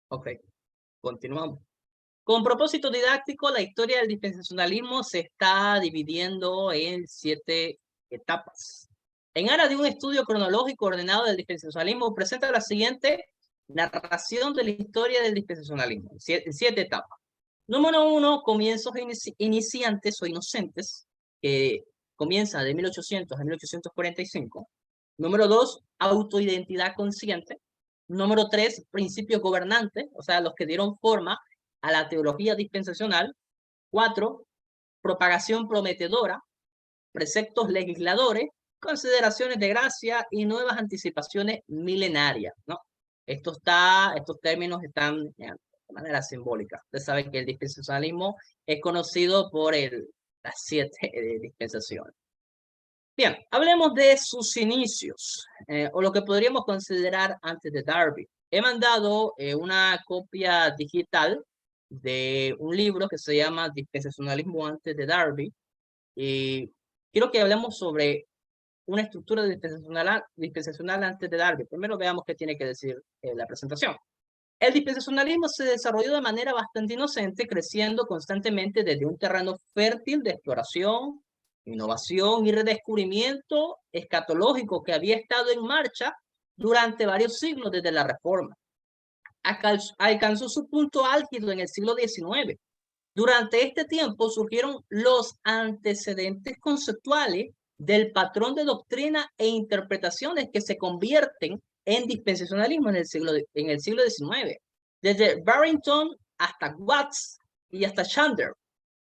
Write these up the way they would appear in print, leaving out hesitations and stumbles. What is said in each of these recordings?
Ok, continuamos. Con propósito didáctico, la historia del dispensacionalismo se está dividiendo en 7 etapas. En aras de un estudio cronológico ordenado del dispensacionalismo, presenta la siguiente narración de la historia del dispensacionalismo, en 7 etapas. Número 1, comienzos iniciantes o inocentes, que comienza de 1800 a 1845. Número 2, autoidentidad consciente. Número 3, principios gobernantes, o sea, los que dieron forma a la teología dispensacional. 4, propagación prometedora, preceptos legisladores, consideraciones de gracia y nuevas anticipaciones milenarias, ¿no? Estos términos están de manera simbólica. Ustedes saben que el dispensacionalismo es conocido por las 7 dispensaciones. Bien, hablemos de sus inicios, o lo que podríamos considerar antes de Darby. He mandado una copia digital de un libro que se llama Dispensacionalismo antes de Darby, y quiero que hablemos sobre una estructura dispensacional antes de Darby. Primero veamos qué tiene que decir la presentación. El dispensacionalismo se desarrolló de manera bastante inocente, creciendo constantemente desde un terreno fértil de exploración, innovación y redescubrimiento escatológico que había estado en marcha durante varios siglos desde la Reforma. Alcanzó su punto álgido en el siglo XIX. Durante este tiempo surgieron los antecedentes conceptuales del patrón de doctrina e interpretaciones que se convierten en dispensacionalismo en el siglo XIX, desde Barrington hasta Watts y hasta Chandler.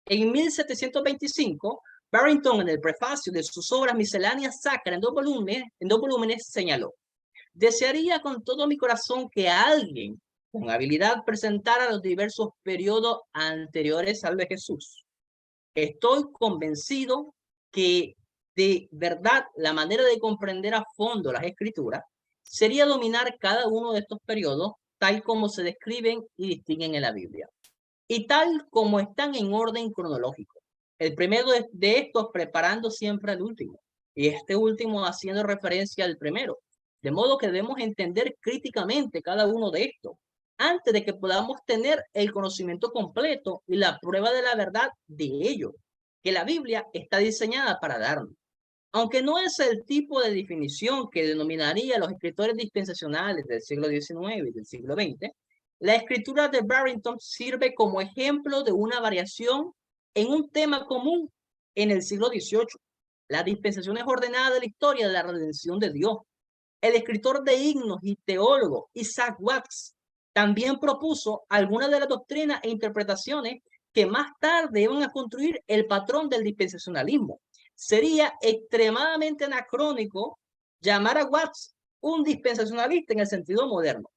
En 1725, Barrington, en el prefacio de sus obras misceláneas sacras en dos volúmenes, señaló: desearía con todo mi corazón que alguien con habilidad presentara los diversos periodos anteriores al de Jesús. Estoy convencido que de verdad la manera de comprender a fondo las escrituras sería dominar cada uno de estos periodos tal como se describen y distinguen en la Biblia, y tal como están en orden cronológico. El primero de estos preparando siempre al último, y este último haciendo referencia al primero. De modo que debemos entender críticamente cada uno de estos antes de que podamos tener el conocimiento completo y la prueba de la verdad de ello, que la Biblia está diseñada para darnos. Aunque no es el tipo de definición que denominaría los escritores dispensacionales del siglo XIX y del siglo XX, la escritura de Barrington sirve como ejemplo de una variación en un tema común en el siglo XVIII. La dispensación es ordenada de la historia de la redención de Dios. El escritor de himnos y teólogo Isaac Watts también propuso algunas de las doctrinas e interpretaciones que más tarde iban a construir el patrón del dispensacionalismo. Sería extremadamente anacrónico llamar a Watts un dispensacionalista en el sentido moderno.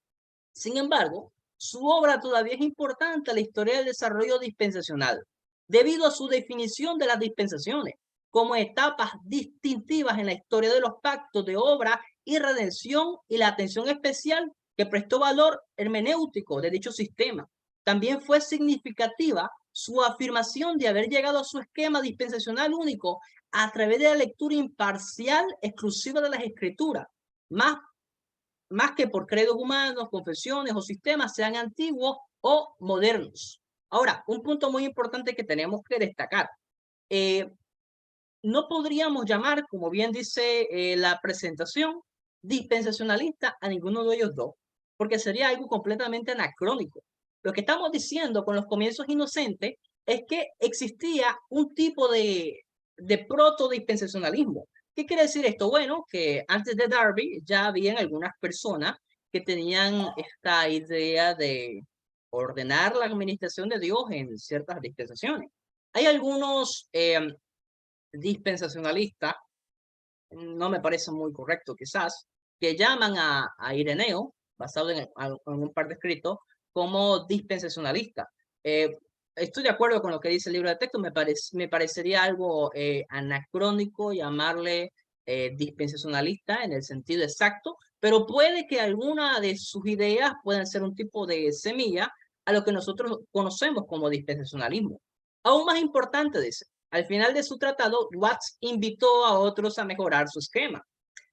Sin embargo, su obra todavía es importante a la historia del desarrollo dispensacional, debido a su definición de las dispensaciones como etapas distintivas en la historia de los pactos de obra y redención, y la atención especial que prestó valor hermenéutico de dicho sistema. También fue significativa su afirmación de haber llegado a su esquema dispensacional único a través de la lectura imparcial exclusiva de las escrituras, más que por credos humanos, confesiones o sistemas, sean antiguos o modernos. Ahora, un punto muy importante que tenemos que destacar. No podríamos llamar, como bien dice la presentación, dispensacionalista a ninguno de ellos dos, porque sería algo completamente anacrónico. Lo que estamos diciendo con los comienzos inocentes es que existía un tipo de proto-dispensacionalismo. ¿Qué quiere decir esto? Bueno, que antes de Darby ya habían algunas personas que tenían esta idea de ordenar la administración de Dios en ciertas dispensaciones. Hay algunos dispensacionalistas, no me parece muy correcto quizás, que llaman a Ireneo, basado en un par de escritos, como dispensacionalista. Estoy de acuerdo con lo que dice el libro de texto, me parecería algo anacrónico llamarle dispensacionalista en el sentido exacto, pero puede que alguna de sus ideas puedan ser un tipo de semilla a lo que nosotros conocemos como dispensacionalismo. Aún más importante, dice, al final de su tratado, Watts invitó a otros a mejorar su esquema,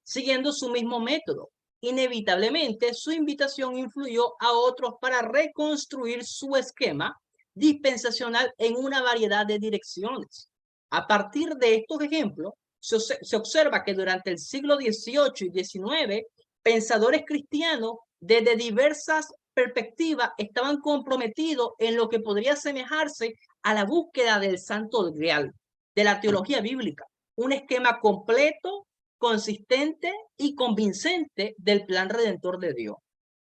siguiendo su mismo método. Inevitablemente, su invitación influyó a otros para reconstruir su esquema dispensacional en una variedad de direcciones. A partir de estos ejemplos, se observa que durante el siglo XVIII y XIX, pensadores cristianos desde diversas perspectivas estaban comprometidos en lo que podría asemejarse a la búsqueda del santo grial, de la teología bíblica, un esquema completo, consistente y convincente del plan redentor de Dios.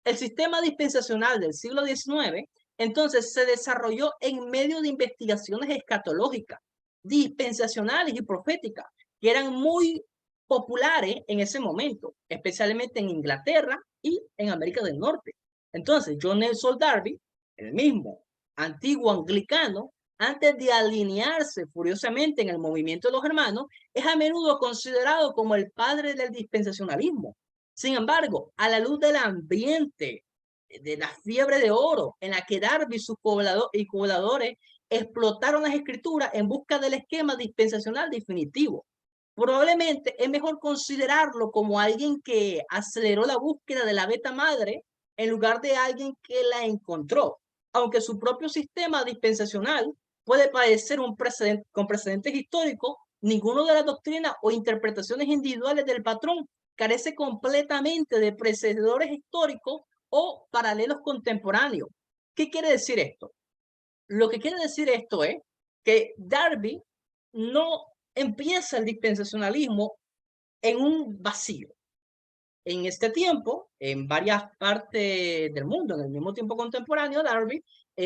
El sistema dispensacional del siglo XIX entonces se desarrolló en medio de investigaciones escatológicas, dispensacionales y proféticas, que eran muy populares en ese momento, especialmente en Inglaterra y en América del Norte. Entonces, John Nelson Darby, el mismo antiguo anglicano, antes de alinearse furiosamente en el movimiento de los hermanos, es a menudo considerado como el padre del dispensacionalismo. Sin embargo, a la luz del ambiente, de la fiebre de oro en la que Darby y sus colaboradores explotaron las escrituras en busca del esquema dispensacional definitivo, probablemente es mejor considerarlo como alguien que aceleró la búsqueda de la beta madre en lugar de alguien que la encontró, aunque su propio sistema dispensacional puede parecer un precedente, con precedentes históricos. Ninguno de las doctrinas o interpretaciones individuales del patrón carece completamente de precedentes históricos o paralelos contemporáneos. ¿Qué quiere decir esto? Lo que quiere decir esto es que Darby no empieza el dispensacionalismo en un vacío. En este tiempo, en varias partes del mundo, en el mismo tiempo contemporáneo, Darby,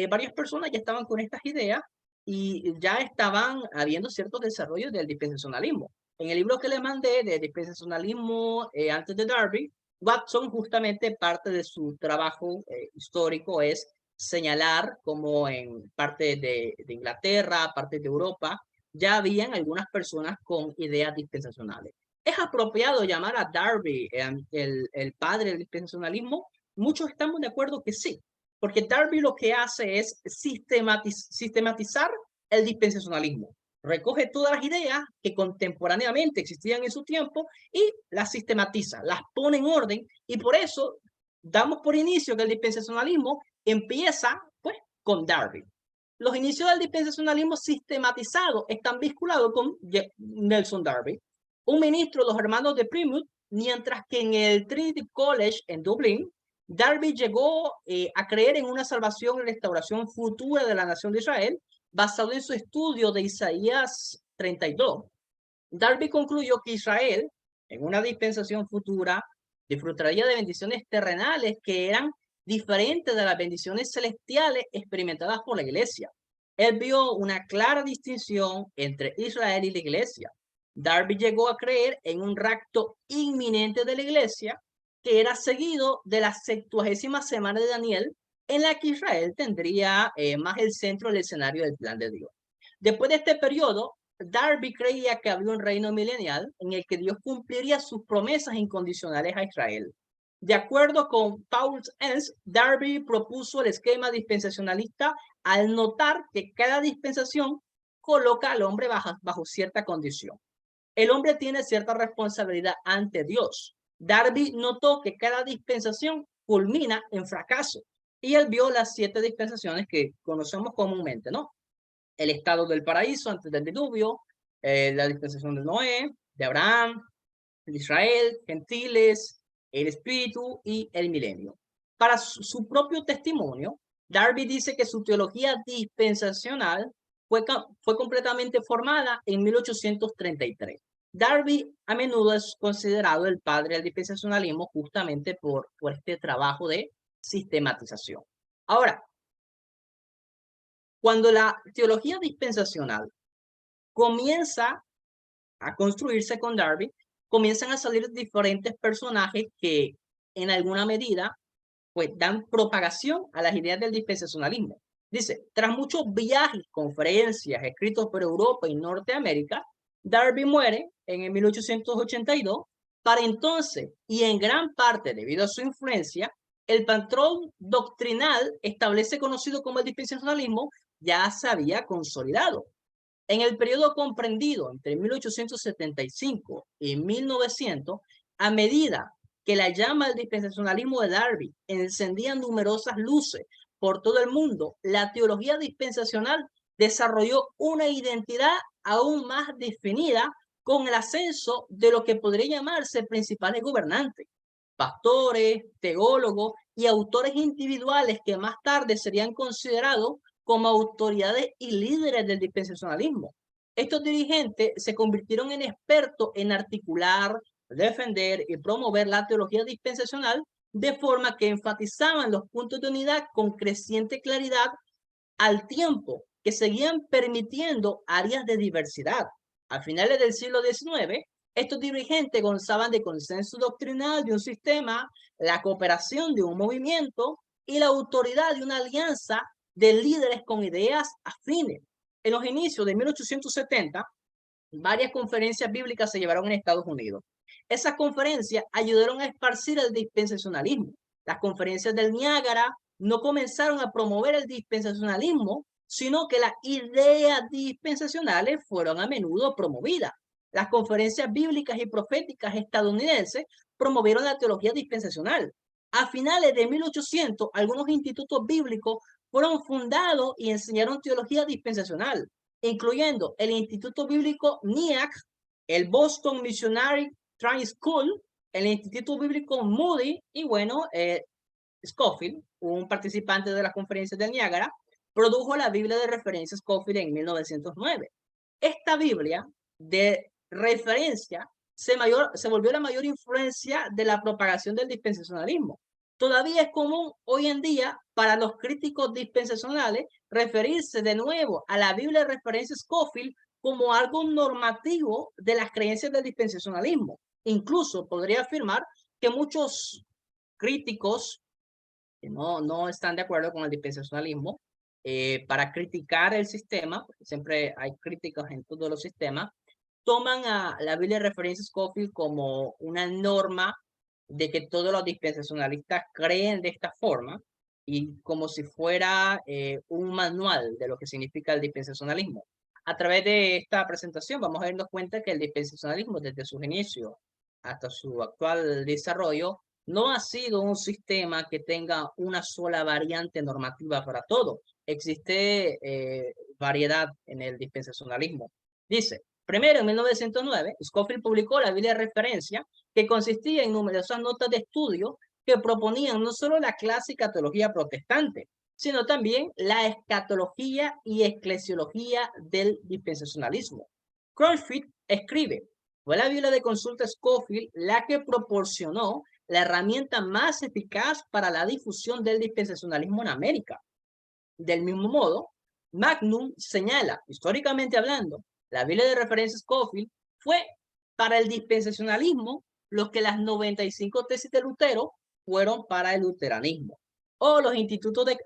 varias personas ya estaban con estas ideas y ya estaban habiendo ciertos desarrollos del dispensacionalismo. En el libro que le mandé de dispensacionalismo antes de Darby, Watson justamente parte de su trabajo histórico es señalar como en parte de Inglaterra, parte de Europa, ya habían algunas personas con ideas dispensacionales. ¿Es apropiado llamar a Darby el padre del dispensacionalismo? Muchos estamos de acuerdo que sí, porque Darby lo que hace es sistematizar el dispensacionalismo. Recoge todas las ideas que contemporáneamente existían en su tiempo y las sistematiza, las pone en orden, y por eso damos por inicio que el dispensacionalismo empieza pues con Darby. Los inicios del dispensacionalismo sistematizado están vinculados con Nelson Darby, un ministro de los hermanos de Plymouth, mientras que en el Trinity College en Dublín, Darby llegó a creer en una salvación y restauración futura de la nación de Israel, basado en su estudio de Isaías 32. Darby concluyó que Israel, en una dispensación futura, disfrutaría de bendiciones terrenales que eran diferentes de las bendiciones celestiales experimentadas por la iglesia. Él vio una clara distinción entre Israel y la iglesia. Darby llegó a creer en un rapto inminente de la iglesia que era seguido de la 70ª semana de Daniel, en la que Israel tendría más el centro del escenario del plan de Dios. Después de este periodo, Darby creía que había un reino milenial en el que Dios cumpliría sus promesas incondicionales a Israel. De acuerdo con Paul Enns, Darby propuso el esquema dispensacionalista al notar que cada dispensación coloca al hombre bajo cierta condición. El hombre tiene cierta responsabilidad ante Dios. Darby notó que cada dispensación culmina en fracaso y él vio las 7 dispensaciones que conocemos comúnmente, ¿no? El estado del paraíso antes del diluvio, la dispensación de Noé, de Abraham, de Israel, gentiles, el espíritu y el milenio. Para su propio testimonio, Darby dice que su teología dispensacional fue completamente formada en 1833. Darby a menudo es considerado el padre del dispensacionalismo justamente por este trabajo de sistematización. Ahora, cuando la teología dispensacional comienza a construirse con Darby, comienzan a salir diferentes personajes que en alguna medida pues dan propagación a las ideas del dispensacionalismo. Dice, tras muchos viajes, conferencias, escritos por Europa y Norteamérica, Darby muere en 1882. Para entonces, y en gran parte debido a su influencia, el patrón doctrinal establece conocido como el dispensacionalismo ya se había consolidado. En el periodo comprendido entre 1875 y 1900, a medida que la llama del dispensacionalismo de Darby encendía numerosas luces por todo el mundo, la teología dispensacional desarrolló una identidad aún más definida con el ascenso de lo que podría llamarse principales gobernantes, pastores, teólogos y autores individuales que más tarde serían considerados como autoridades y líderes del dispensacionalismo. Estos dirigentes se convirtieron en expertos en articular, defender y promover la teología dispensacional de forma que enfatizaban los puntos de unidad con creciente claridad al tiempo que seguían permitiendo áreas de diversidad. A finales del siglo XIX, estos dirigentes gozaban de consenso doctrinal de un sistema, la cooperación de un movimiento y la autoridad de una alianza de líderes con ideas afines. En los inicios de 1870, varias conferencias bíblicas se llevaron en Estados Unidos. Esas conferencias ayudaron a esparcir el dispensacionalismo. Las conferencias del Niágara no comenzaron a promover el dispensacionalismo, sino que las ideas dispensacionales fueron a menudo promovidas. Las conferencias bíblicas y proféticas estadounidenses promovieron la teología dispensacional. A finales de 1800, algunos institutos bíblicos fueron fundados y enseñaron teología dispensacional, incluyendo el Instituto Bíblico NIAC, el Boston Missionary Training School, el Instituto Bíblico Moody y bueno, Scofield, un participante de las conferencias del Niágara, produjo la Biblia de referencia Scofield en 1909. Esta Biblia de referencia se volvió la mayor influencia de la propagación del dispensacionalismo. Todavía es común hoy en día para los críticos dispensacionales referirse de nuevo a la Biblia de referencia Scofield como algo normativo de las creencias del dispensacionalismo. Incluso podría afirmar que muchos críticos que no están de acuerdo con el dispensacionalismo, para criticar el sistema, porque siempre hay críticas en todos los sistemas, toman a la Biblia de referencia Scofield como una norma de que todos los dispensacionalistas creen de esta forma y como si fuera un manual de lo que significa el dispensacionalismo. A través de esta presentación vamos a darnos cuenta que el dispensacionalismo desde sus inicios hasta su actual desarrollo no ha sido un sistema que tenga una sola variante normativa para todo. Existe variedad en el dispensacionalismo. Dice, primero en 1909, Scofield publicó la Biblia de referencia, que consistía en numerosas notas de estudio que proponían no solo la clásica teología protestante, sino también la escatología y eclesiología del dispensacionalismo. Crutchfield escribe, fue la Biblia de consulta Scofield la que proporcionó la herramienta más eficaz para la difusión del dispensacionalismo en América. Del mismo modo, Magnum señala, históricamente hablando, la Biblia de referencia Scofield fue para el dispensacionalismo lo que las 95 tesis de Lutero fueron para el luteranismo, o las instituciones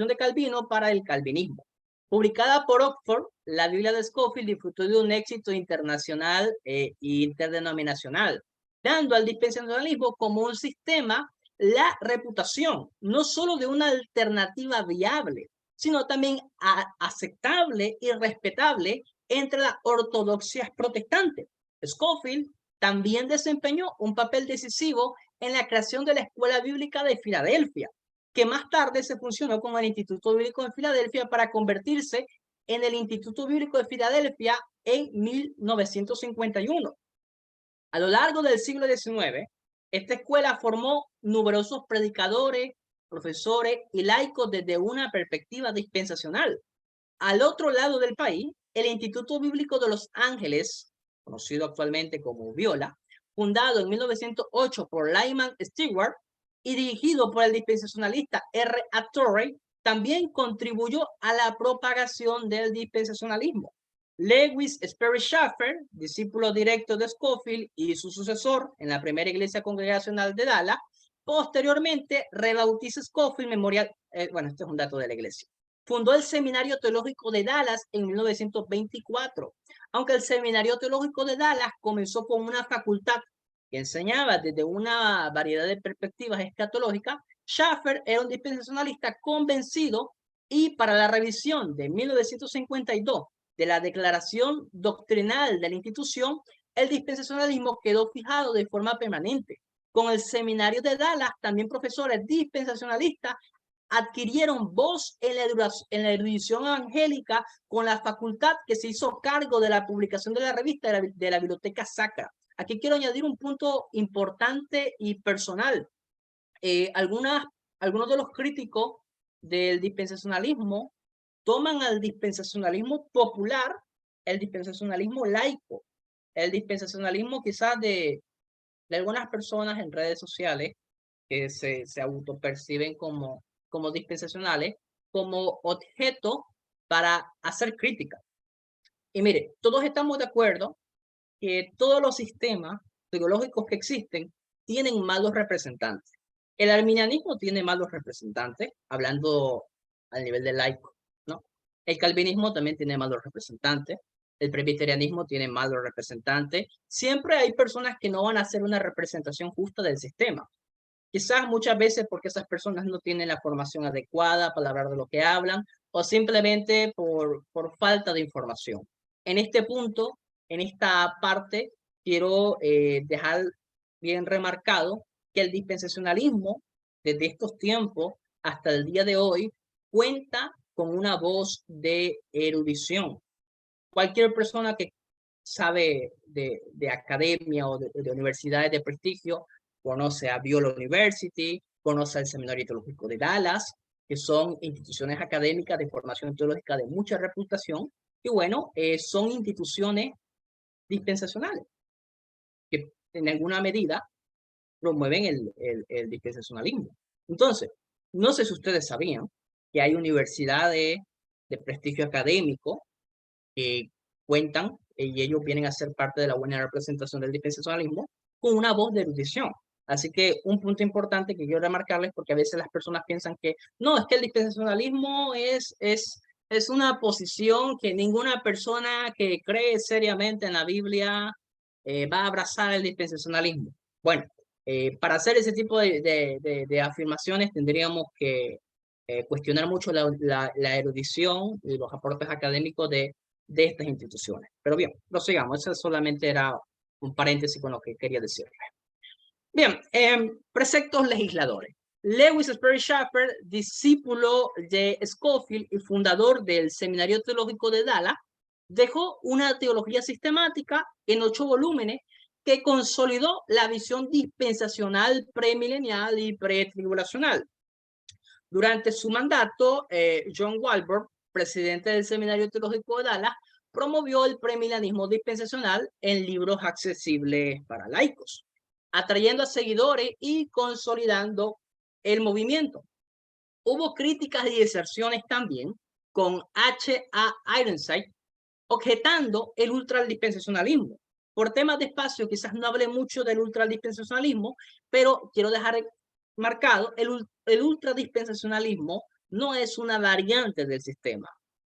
de Calvino para el calvinismo. Publicada por Oxford, la Biblia de Scofield disfrutó de un éxito internacional e interdenominacional, dando al dispensacionalismo como un sistema la reputación, no solo de una alternativa viable, sino también aceptable y respetable entre las ortodoxias protestantes. Scofield también desempeñó un papel decisivo en la creación de la Escuela Bíblica de Filadelfia, que más tarde se fusionó con el Instituto Bíblico de Filadelfia para convertirse en el Instituto Bíblico de Filadelfia en 1951. A lo largo del siglo XIX, esta escuela formó numerosos predicadores, profesores y laicos desde una perspectiva dispensacional. Al otro lado del país, el Instituto Bíblico de Los Ángeles, conocido actualmente como Biola, fundado en 1908 por Lyman Stewart y dirigido por el dispensacionalista R. A. Torrey, también contribuyó a la propagación del dispensacionalismo. Lewis Sperry Chafer, discípulo directo de Scofield y su sucesor en la primera iglesia congregacional de Dallas, posteriormente rebautiza Scofield Memorial, bueno, este es un dato de la iglesia. Fundó el Seminario Teológico de Dallas en 1924, aunque el Seminario Teológico de Dallas comenzó con una facultad que enseñaba desde una variedad de perspectivas escatológicas. Chafer era un dispensacionalista convencido y para la revisión de 1952 de la declaración doctrinal de la institución, el dispensacionalismo quedó fijado de forma permanente. Con el seminario de Dallas, también profesores dispensacionalistas adquirieron voz en la erudición evangélica con la facultad que se hizo cargo de la publicación de la revista de la Biblioteca Sacra. Aquí quiero añadir un punto importante y personal. Algunos de los críticos del dispensacionalismo toman al dispensacionalismo popular, el dispensacionalismo laico, el dispensacionalismo quizás de algunas personas en redes sociales que se autoperciben como dispensacionales, como objeto para hacer crítica. Y mire, todos estamos de acuerdo que todos los sistemas teológicos que existen tienen malos representantes. El arminianismo tiene malos representantes, hablando al nivel del laico, ¿no? El calvinismo también tiene malos representantes. El presbiterianismo tiene malos representantes. Siempre hay personas que no van a hacer una representación justa del sistema. Quizás muchas veces porque esas personas no tienen la formación adecuada para hablar de lo que hablan o simplemente por falta de información. En este punto, en esta parte, quiero dejar bien remarcado que el dispensacionalismo desde estos tiempos hasta el día de hoy cuenta con una voz de erudición. Cualquier persona que sabe de academia o de universidades de prestigio conoce a Biola University, conoce al Seminario Teológico de Dallas, que son instituciones académicas de formación teológica de mucha reputación, y bueno, son instituciones dispensacionales, que en alguna medida promueven el dispensacionalismo. Entonces, no sé si ustedes sabían que hay universidades de prestigio académico que cuentan y ellos vienen a ser parte de la buena representación del dispensacionalismo con una voz de erudición. Así que un punto importante que quiero remarcarles, porque a veces las personas piensan que no, es que el dispensacionalismo es una posición que ninguna persona que cree seriamente en la Biblia va a abrazar el dispensacionalismo. Bueno, para hacer ese tipo de afirmaciones tendríamos que cuestionar mucho la erudición y los aportes académicos de estas instituciones. Pero bien, prosigamos. Eso solamente era un paréntesis con lo que quería decir. Bien, preceptos legisladores. Lewis Sperry Chafer, discípulo de Scofield y fundador del Seminario Teológico de Dallas, dejó una teología sistemática en 8 volúmenes que consolidó la visión dispensacional premilenial y pretribulacional. Durante su mandato, John Walbert, presidente del Seminario Teológico de Dallas, promovió el premilenialismo dispensacional en libros accesibles para laicos, atrayendo a seguidores y consolidando el movimiento. Hubo críticas y deserciones también con H.A. Ironside, objetando el ultradispensacionalismo. Por temas de espacio, quizás no hable mucho del ultradispensacionalismo, pero quiero dejar marcado, el ultradispensacionalismo no es una variante del sistema,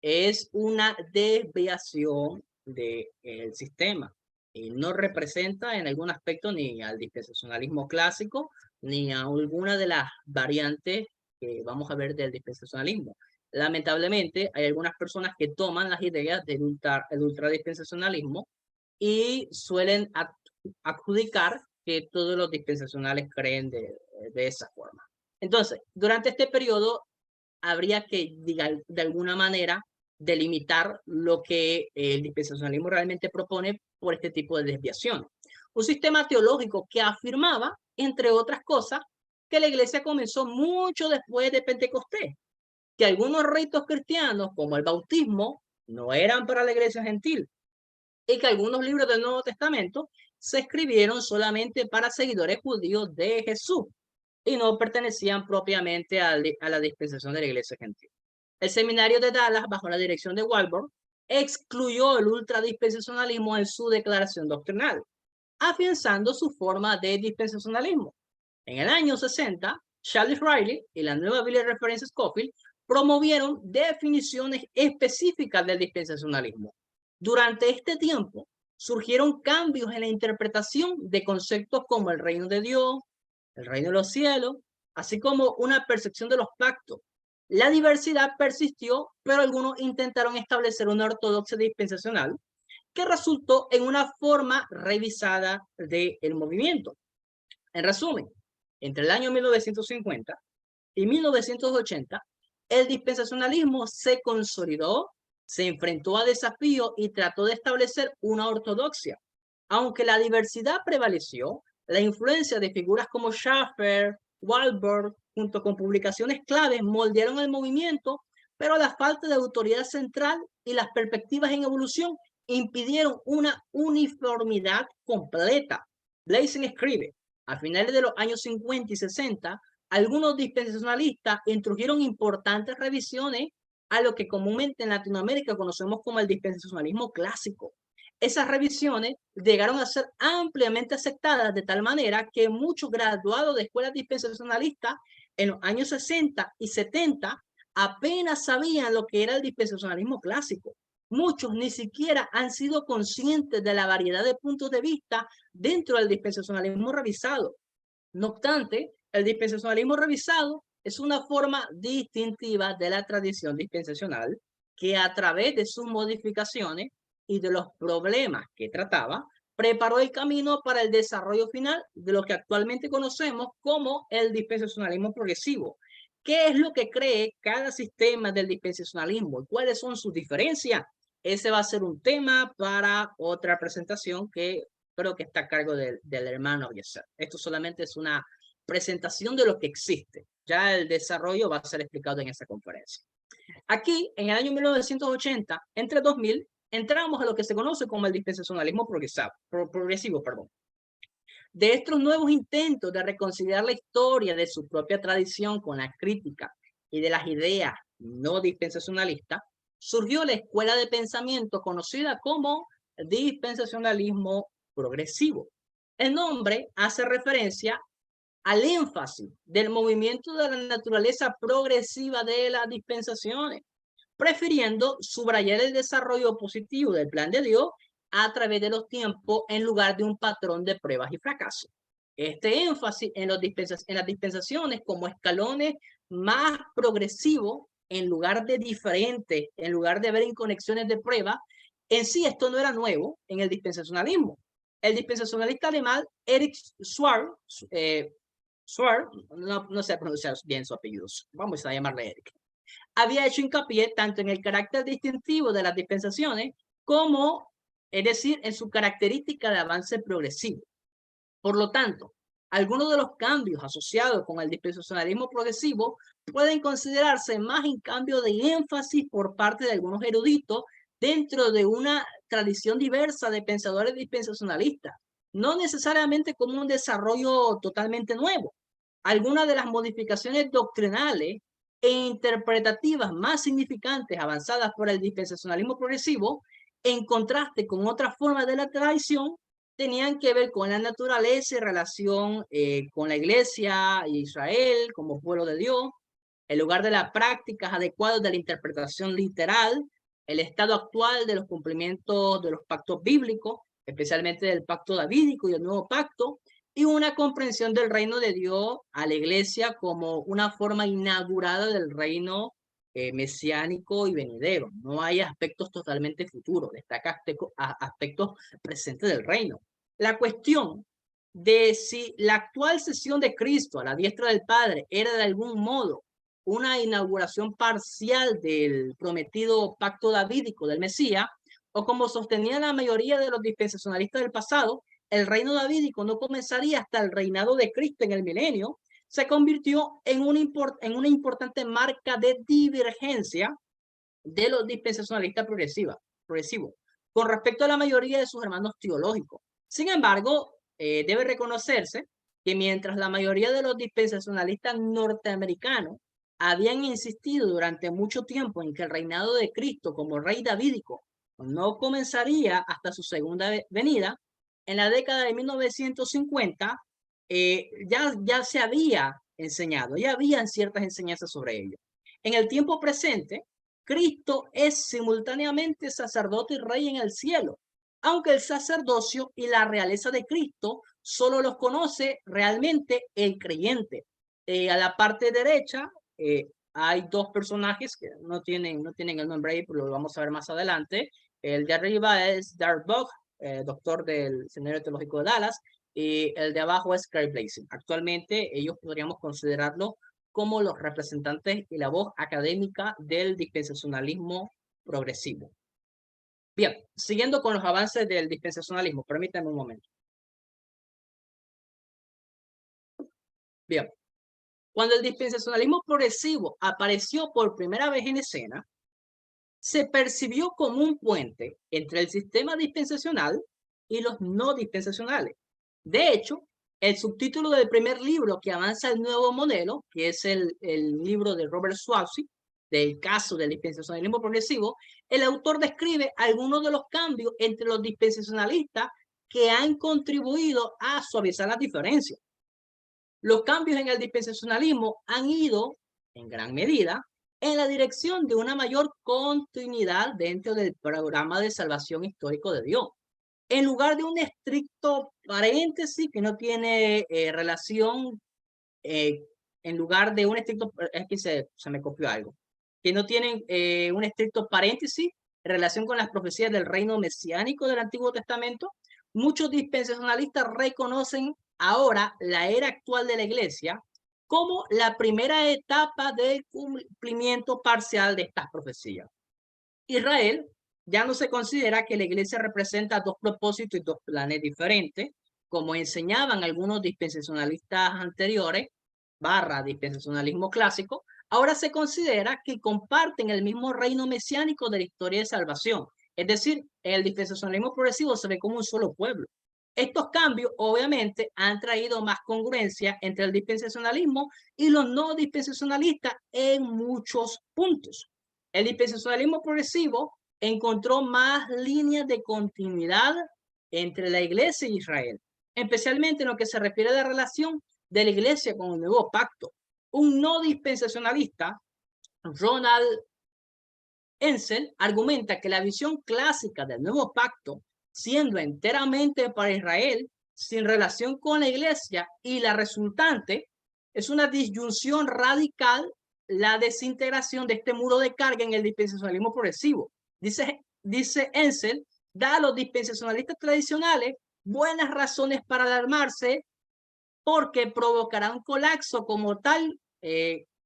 es una desviación del sistema. Y no representa en algún aspecto ni al dispensacionalismo clásico, ni a alguna de las variantes que vamos a ver del dispensacionalismo. Lamentablemente, hay algunas personas que toman las ideas del ultradispensacionalismo y suelen adjudicar que todos los dispensacionales creen de esa forma. Entonces, durante este periodo habría que, de alguna manera, delimitar lo que el dispensacionalismo realmente propone por este tipo de desviación. Un sistema teológico que afirmaba, entre otras cosas, que la iglesia comenzó mucho después de Pentecostés, que algunos ritos cristianos, como el bautismo, no eran para la iglesia gentil, y que algunos libros del Nuevo Testamento se escribieron solamente para seguidores judíos de Jesús y no pertenecían propiamente a la dispensación de la iglesia gentil. El seminario de Dallas, bajo la dirección de Walbert, excluyó el ultradispensacionalismo en su declaración doctrinal, afianzando su forma de dispensacionalismo. En el año 60, Charles Riley y la nueva Biblia de referencia Scofield promovieron definiciones específicas del dispensacionalismo. Durante este tiempo, surgieron cambios en la interpretación de conceptos como el reino de Dios, el reino de los cielos, así como una percepción de los pactos. La diversidad persistió, pero algunos intentaron establecer una ortodoxia dispensacional que resultó en una forma revisada del movimiento. En resumen, entre el año 1950 y 1980, el dispensacionalismo se consolidó, se enfrentó a desafíos y trató de establecer una ortodoxia. Aunque la diversidad prevaleció, la influencia de figuras como Schaffer, Walberg, junto con publicaciones claves, moldearon el movimiento, pero la falta de autoridad central y las perspectivas en evolución impidieron una uniformidad completa. Blaising escribe, a finales de los años 50 y 60, algunos dispensacionalistas introdujeron importantes revisiones a lo que comúnmente en Latinoamérica conocemos como el dispensacionalismo clásico. Esas revisiones llegaron a ser ampliamente aceptadas de tal manera que muchos graduados de escuelas dispensacionalistas en los años 60 y 70 apenas sabían lo que era el dispensacionalismo clásico. Muchos ni siquiera han sido conscientes de la variedad de puntos de vista dentro del dispensacionalismo revisado. No obstante, el dispensacionalismo revisado es una forma distintiva de la tradición dispensacional que a través de sus modificaciones y de los problemas que trataba, preparó el camino para el desarrollo final de lo que actualmente conocemos como el dispensacionalismo progresivo. ¿Qué es lo que cree cada sistema del dispensacionalismo y cuáles son sus diferencias? Ese va a ser un tema para otra presentación que creo que está a cargo del hermano Yeser. Esto solamente es una presentación de lo que existe. Ya el desarrollo va a ser explicado en esa conferencia. Aquí, en el año 1980, entre 2000, entramos a lo que se conoce como el dispensacionalismo progresivo. De estos nuevos intentos de reconciliar la historia de su propia tradición con la crítica y de las ideas no dispensacionalistas, surgió la escuela de pensamiento conocida como dispensacionalismo progresivo. El nombre hace referencia al énfasis del movimiento de la naturaleza progresiva de las dispensaciones, prefiriendo subrayar el desarrollo positivo del plan de Dios a través de los tiempos en lugar de un patrón de pruebas y fracasos. Este énfasis en las dispensaciones como escalones más progresivos en lugar de diferentes, en lugar de ver en conexiones de prueba, en sí esto no era nuevo en el dispensacionalismo. El dispensacionalista alemán Erich Schwarz, no sé pronunciar bien su apellido, vamos a llamarle Eric, había hecho hincapié tanto en el carácter distintivo de las dispensaciones como, es decir, en su característica de avance progresivo. Por lo tanto, algunos de los cambios asociados con el dispensacionalismo progresivo pueden considerarse más en cambio de énfasis por parte de algunos eruditos dentro de una tradición diversa de pensadores dispensacionalistas, no necesariamente como un desarrollo totalmente nuevo. Algunas de las modificaciones doctrinales e interpretativas más significantes avanzadas por el dispensacionalismo progresivo, en contraste con otras formas de la tradición, tenían que ver con la naturaleza y relación con la iglesia y Israel como pueblo de Dios, el lugar de las prácticas adecuadas de la interpretación literal, el estado actual de los cumplimientos de los pactos bíblicos, especialmente del pacto davídico y el nuevo pacto, y una comprensión del reino de Dios a la iglesia como una forma inaugurada del reino mesiánico y venidero. No hay aspectos totalmente futuros, destaca aspectos presentes del reino. La cuestión de si la actual sesión de Cristo a la diestra del Padre era de algún modo una inauguración parcial del prometido pacto davídico del Mesías, o como sostenía la mayoría de los dispensacionalistas del pasado, el reino davídico no comenzaría hasta el reinado de Cristo en el milenio, se convirtió en una importante marca de divergencia de los dispensacionalistas progresivos con respecto a la mayoría de sus hermanos teológicos. Sin embargo, debe reconocerse que mientras la mayoría de los dispensacionalistas norteamericanos habían insistido durante mucho tiempo en que el reinado de Cristo como rey davídico no comenzaría hasta su segunda venida, en la década de 1950 ya se había enseñado, ya habían ciertas enseñanzas sobre ello. En el tiempo presente, Cristo es simultáneamente sacerdote y rey en el cielo, aunque el sacerdocio y la realeza de Cristo solo los conoce realmente el creyente. A la parte derecha hay dos personajes que no tienen el nombre ahí, pero lo vamos a ver más adelante. El de arriba es Darth Bog, doctor del Seminario Teológico de Dallas, y el de abajo es Craig Blazing. Actualmente ellos podríamos considerarlo como los representantes y la voz académica del dispensacionalismo progresivo. Bien, siguiendo con los avances del dispensacionalismo, permítanme un momento. Bien, cuando el dispensacionalismo progresivo apareció por primera vez en escena, se percibió como un puente entre el sistema dispensacional y los no dispensacionales. De hecho, el subtítulo del primer libro que avanza el nuevo modelo, que es el libro de Robert Swansea, del caso del dispensacionalismo progresivo, el autor describe algunos de los cambios entre los dispensacionalistas que han contribuido a suavizar las diferencias. Los cambios en el dispensacionalismo han ido, en gran medida, en la dirección de una mayor continuidad dentro del programa de salvación histórico de Dios. En lugar de un estricto paréntesis que no tiene relación, en lugar de un estricto, es que se me copió algo, que no tienen un estricto paréntesis en relación con las profecías del reino mesiánico del Antiguo Testamento, muchos dispensacionalistas reconocen ahora la era actual de la iglesia como la primera etapa del cumplimiento parcial de estas profecías. Israel ya no se considera que la iglesia representa dos propósitos y dos planes diferentes, como enseñaban algunos dispensacionalistas anteriores, dispensacionalismo clásico. Ahora se considera que comparten el mismo reino mesiánico de la historia de salvación. Es decir, el dispensacionalismo progresivo se ve como un solo pueblo. Estos cambios, obviamente, han traído más congruencia entre el dispensacionalismo y los no dispensacionalistas en muchos puntos. El dispensacionalismo progresivo encontró más líneas de continuidad entre la iglesia y Israel, especialmente en lo que se refiere a la relación de la iglesia con el nuevo pacto. Un no dispensacionalista, Ronald Ensel, argumenta que la visión clásica del nuevo pacto, siendo enteramente para Israel, sin relación con la iglesia, y la resultante es una disyunción radical, la desintegración de este muro de carga en el dispensacionalismo progresivo. Dice Ensel, da a los dispensacionalistas tradicionales buenas razones para alarmarse porque provocará un colapso como tal,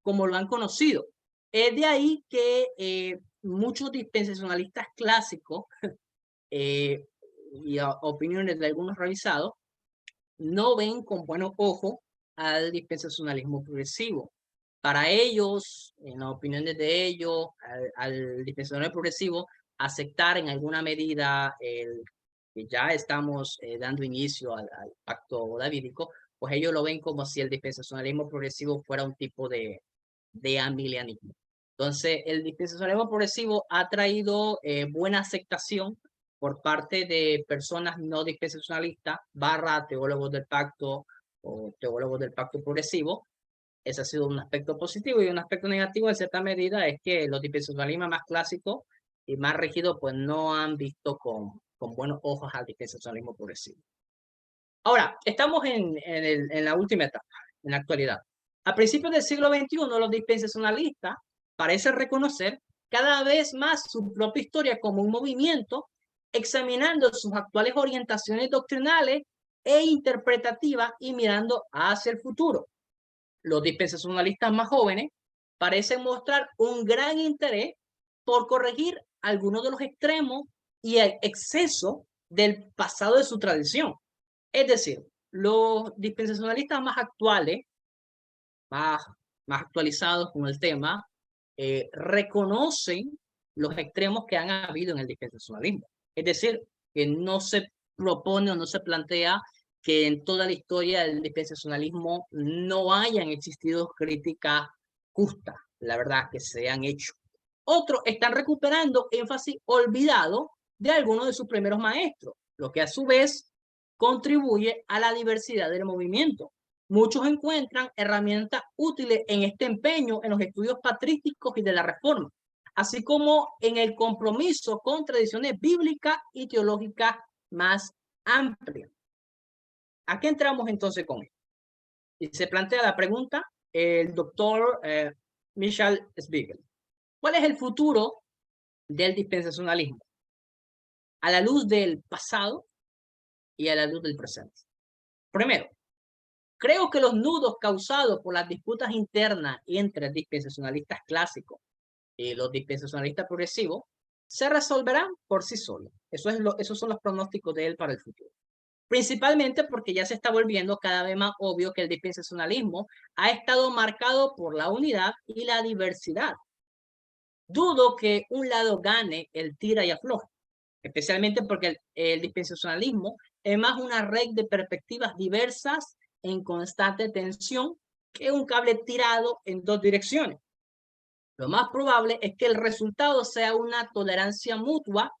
como lo han conocido. Es de ahí que muchos dispensacionalistas clásicos y opiniones de algunos revisados no ven con buenos ojos al dispensacionalismo progresivo. Para ellos, en las opiniones de ellos, al dispensacionalismo progresivo, aceptar en alguna medida que ya estamos dando inicio al pacto davídico, pues ellos lo ven como si el dispensacionalismo progresivo fuera un tipo de amilianismo. Entonces, el dispensacionalismo progresivo ha traído buena aceptación por parte de personas no dispensacionalistas, teólogos del pacto o teólogos del pacto progresivo. Ese ha sido un aspecto positivo, y un aspecto negativo en cierta medida es que los dispensacionalismos más clásicos y más rígidos pues no han visto con buenos ojos al dispensacionalismo progresivo. Ahora, estamos en la última etapa, en la actualidad. A principios del siglo XXI, los dispensacionalistas parecen reconocer cada vez más su propia historia como un movimiento, examinando sus actuales orientaciones doctrinales e interpretativas y mirando hacia el futuro. Los dispensacionalistas más jóvenes parecen mostrar un gran interés por corregir algunos de los extremos y el exceso del pasado de su tradición. Es decir, los dispensacionalistas más actuales, más actualizados con el tema, reconocen los extremos que han habido en el dispensacionalismo. Es decir, que no se propone o no se plantea que en toda la historia del dispensacionalismo no hayan existido críticas justas, la verdad, que se han hecho. Otros están recuperando énfasis olvidado de algunos de sus primeros maestros, lo que a su vez contribuye a la diversidad del movimiento. Muchos encuentran herramientas útiles en este empeño en los estudios patrísticos y de la Reforma, así como en el compromiso con tradiciones bíblicas y teológicas más amplias. ¿A qué entramos entonces con esto? Y se plantea la pregunta el doctor Michel Spiegel. ¿Cuál es el futuro del dispensacionalismo? A la luz del pasado y a la luz del presente. Primero, creo que los nudos causados por las disputas internas entre dispensacionalistas clásicos y los dispensacionalistas progresivos se resolverán por sí solos. Esos son los pronósticos de él para el futuro. Principalmente porque ya se está volviendo cada vez más obvio que el dispensacionalismo ha estado marcado por la unidad y la diversidad. Dudo que un lado gane el tira y afloja, especialmente porque el dispensacionalismo es más una red de perspectivas diversas en constante tensión que un cable tirado en dos direcciones. Lo más probable es que el resultado sea una tolerancia mutua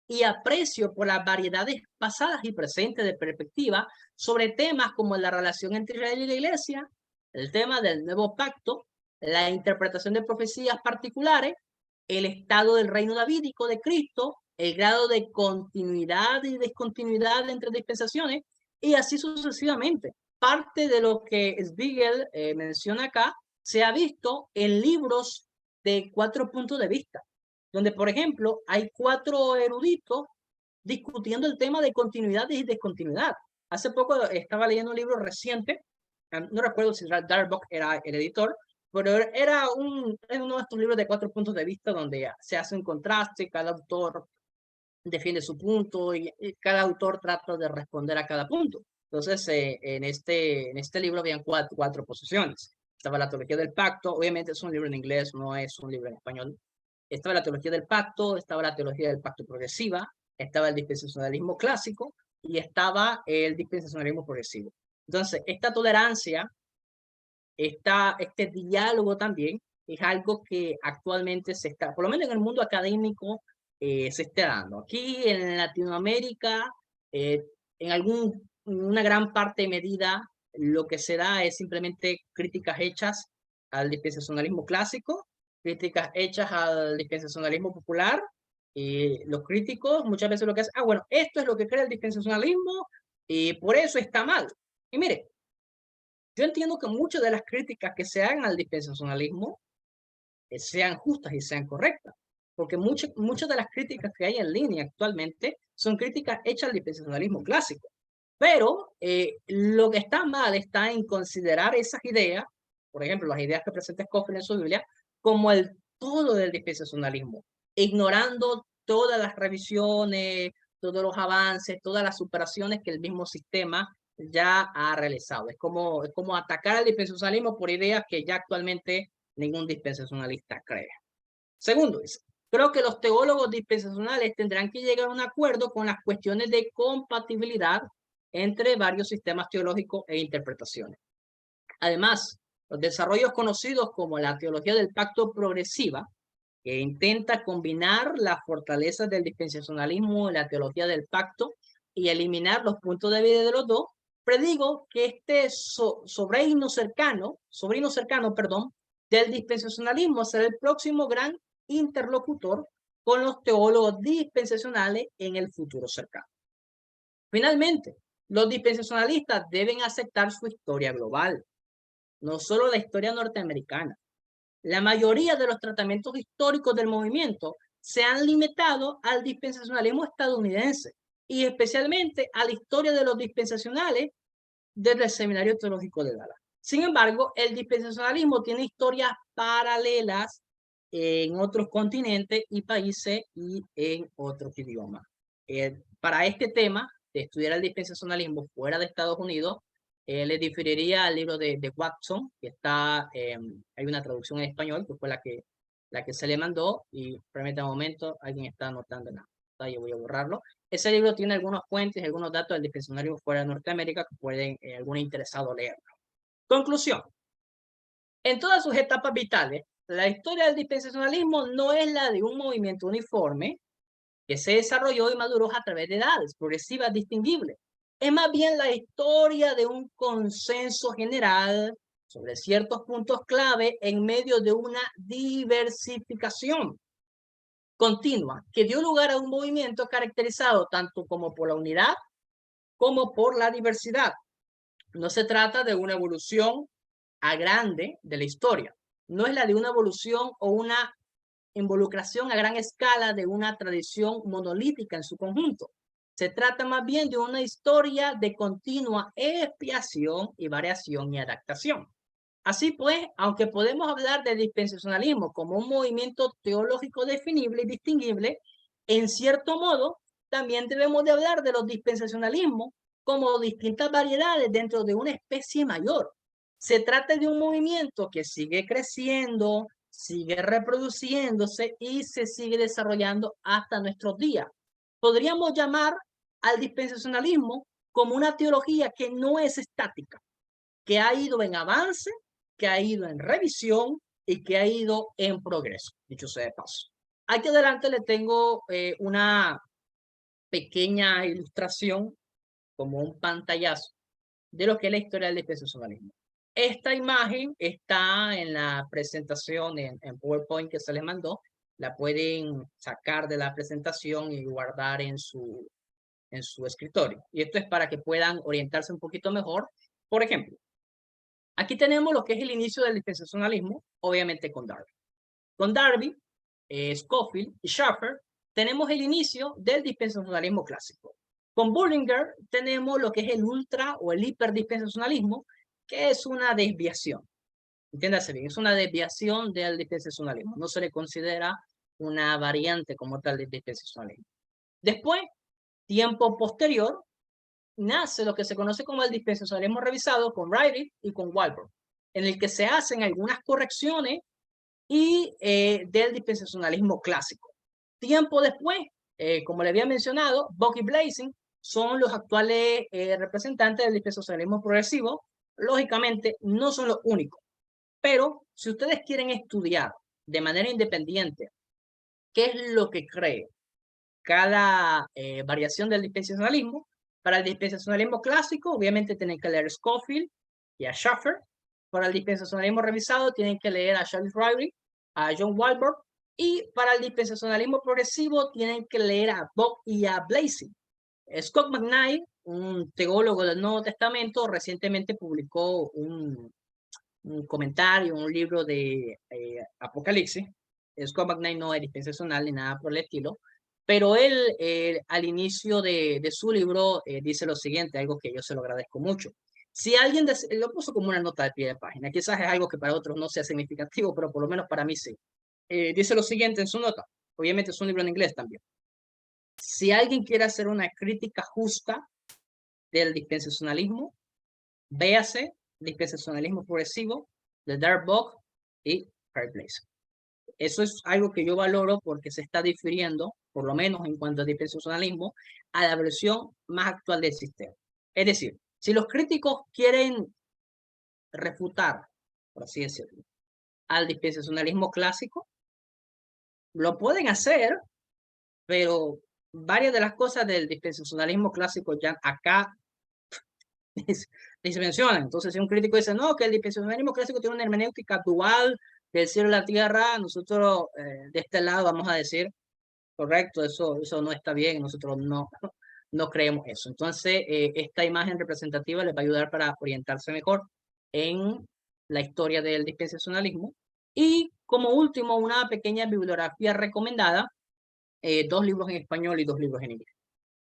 y aprecio por las variedades pasadas y presentes de perspectiva sobre temas como la relación entre Israel y la Iglesia, el tema del nuevo pacto, la interpretación de profecías particulares, el estado del reino davídico de Cristo, el grado de continuidad y descontinuidad entre dispensaciones, y así sucesivamente. Parte de lo que Spiegel menciona acá se ha visto en libros de 4 puntos de vista, donde, por ejemplo, hay 4 eruditos discutiendo el tema de continuidad y descontinuidad. Hace poco estaba leyendo un libro reciente, no recuerdo si Darbock era el editor, pero era uno de estos libros de 4 puntos de vista donde se hace un contraste, cada autor defiende su punto y cada autor trata de responder a cada punto. Entonces, en este libro habían cuatro posiciones. Estaba la teología del pacto, obviamente es un libro en inglés, no es un libro en español. Estaba la teología del pacto, estaba la teología del pacto progresiva, estaba el dispensacionalismo clásico y estaba el dispensacionalismo progresivo. Entonces, esta tolerancia, este diálogo también es algo que actualmente se está, por lo menos en el mundo académico, se está dando. Aquí en Latinoamérica, en una gran parte de medida, lo que se da es simplemente críticas hechas al dispensacionalismo clásico, críticas hechas al dispensacionalismo popular, y los críticos muchas veces lo que hacen, bueno, esto es lo que cree el dispensacionalismo y por eso está mal. Y mire, yo entiendo que muchas de las críticas que se hagan al dispensacionalismo sean justas y sean correctas, porque muchas de las críticas que hay en línea actualmente son críticas hechas al dispensacionalismo clásico. Pero lo que está mal está en considerar esas ideas, por ejemplo, las ideas que presenta Scofield en su Biblia, como el todo del dispensacionalismo, ignorando todas las revisiones, todos los avances, todas las superaciones que el mismo sistema ya ha realizado. Es como atacar al dispensacionalismo por ideas que ya actualmente ningún dispensacionalista cree. Segundo, creo que los teólogos dispensacionales tendrán que llegar a un acuerdo con las cuestiones de compatibilidad entre varios sistemas teológicos e interpretaciones. Además, los desarrollos conocidos como la teología del pacto progresiva, que intenta combinar las fortalezas del dispensacionalismo y la teología del pacto y eliminar los puntos de vista de los dos, predigo que este sobrino cercano, del dispensacionalismo será el próximo gran interlocutor con los teólogos dispensacionales en el futuro cercano. Finalmente, los dispensacionalistas deben aceptar su historia global, no solo la historia norteamericana. La mayoría de los tratamientos históricos del movimiento se han limitado al dispensacionalismo estadounidense y especialmente a la historia de los dispensacionales desde el Seminario Teológico de Dallas. Sin embargo, el dispensacionalismo tiene historias paralelas en otros continentes y países y en otros idiomas. Para este tema de estudiar el dispensacionalismo fuera de Estados Unidos, le diferiría al libro de Watson, que está, hay una traducción en español, que fue la que se le mandó, y permítame un momento, alguien está anotando la pantalla, voy a borrarlo. Ese libro tiene algunos fuentes, algunos datos del dispensacionalismo fuera de Norteamérica que pueden algún interesado leerlo. Conclusión. En todas sus etapas vitales, la historia del dispensacionalismo no es la de un movimiento uniforme que se desarrolló y maduró a través de edades progresivas distinguibles. Es más bien la historia de un consenso general sobre ciertos puntos clave en medio de una diversificación continua que dio lugar a un movimiento caracterizado tanto como por la unidad como por la diversidad. No se trata de una evolución a grande de la historia. No es la de una evolución o una involucración a gran escala de una tradición monolítica en su conjunto. Se trata más bien de una historia de continua expiación y variación y adaptación. Así pues, aunque podemos hablar de dispensacionalismo como un movimiento teológico definible y distinguible, en cierto modo, también debemos de hablar de los dispensacionalismos como distintas variedades dentro de una especie mayor. Se trata de un movimiento que sigue creciendo, sigue reproduciéndose y se sigue desarrollando hasta nuestros días. Podríamos llamar al dispensacionalismo como una teología que no es estática, que ha ido en avance, que ha ido en revisión y que ha ido en progreso, dicho sea de paso. Aquí adelante le tengo una pequeña ilustración, como un pantallazo, de lo que es la historia del dispensacionalismo. Esta imagen está en la presentación en PowerPoint que se les mandó. La pueden sacar de la presentación y guardar en su escritorio. Y esto es para que puedan orientarse un poquito mejor. Por ejemplo, aquí tenemos lo que es el inicio del dispensacionalismo, obviamente con Darby. Con Darby, Scofield y Schaffer, tenemos el inicio del dispensacionalismo clásico. Con Bullinger tenemos lo que es el ultra o el hiperdispensacionalismo, que es una desviación. Entiéndase bien, es una desviación del dispensacionalismo. No se le considera una variante como tal del dispensacionalismo. Después, tiempo posterior, nace lo que se conoce como el dispensacionalismo revisado con Riley y con Walpole, en el que se hacen algunas correcciones y del dispensacionalismo clásico. Tiempo después, como le había mencionado, Buck y Blasing son los actuales representantes del dispensacionalismo progresivo. Lógicamente, no son los únicos, pero si ustedes quieren estudiar de manera independiente qué es lo que cree cada variación del dispensacionalismo, para el dispensacionalismo clásico, obviamente tienen que leer Scofield y a Schaffer. Para el dispensacionalismo revisado, tienen que leer a Charles Riley, a John Walburn. Y para el dispensacionalismo progresivo, tienen que leer a Buck y a Blasing. Scott McKnight, un teólogo del Nuevo Testamento, recientemente publicó un comentario, un libro de Apocalipsis. Scott McKnight no es dispensacional ni nada por el estilo, pero él al inicio de su libro dice lo siguiente, algo que yo se lo agradezco mucho. Si alguien lo puso como una nota de pie de página, quizás es algo que para otros no sea significativo, pero por lo menos para mí sí. Dice lo siguiente en su nota, obviamente es un libro en inglés también. Si alguien quiere hacer una crítica justa del dispensacionalismo, véase dispensacionalismo progresivo de Darbock y Fireplace. Eso es algo que yo valoro porque se está difiriendo, por lo menos en cuanto a dispensacionalismo, a la versión más actual del sistema. Es decir, si los críticos quieren refutar, por así decirlo, al dispensacionalismo clásico, lo pueden hacer, pero varias de las cosas del dispensacionalismo clásico ya acá ni se mencionan. Entonces, si un crítico dice, no, que el dispensacionalismo clásico tiene una hermenéutica dual del cielo y la tierra, nosotros de este lado vamos a decir, correcto, eso no está bien, nosotros no creemos eso. Entonces, esta imagen representativa les va a ayudar para orientarse mejor en la historia del dispensacionalismo. Y como último, una pequeña bibliografía recomendada, 2 libros en español y 2 libros en inglés.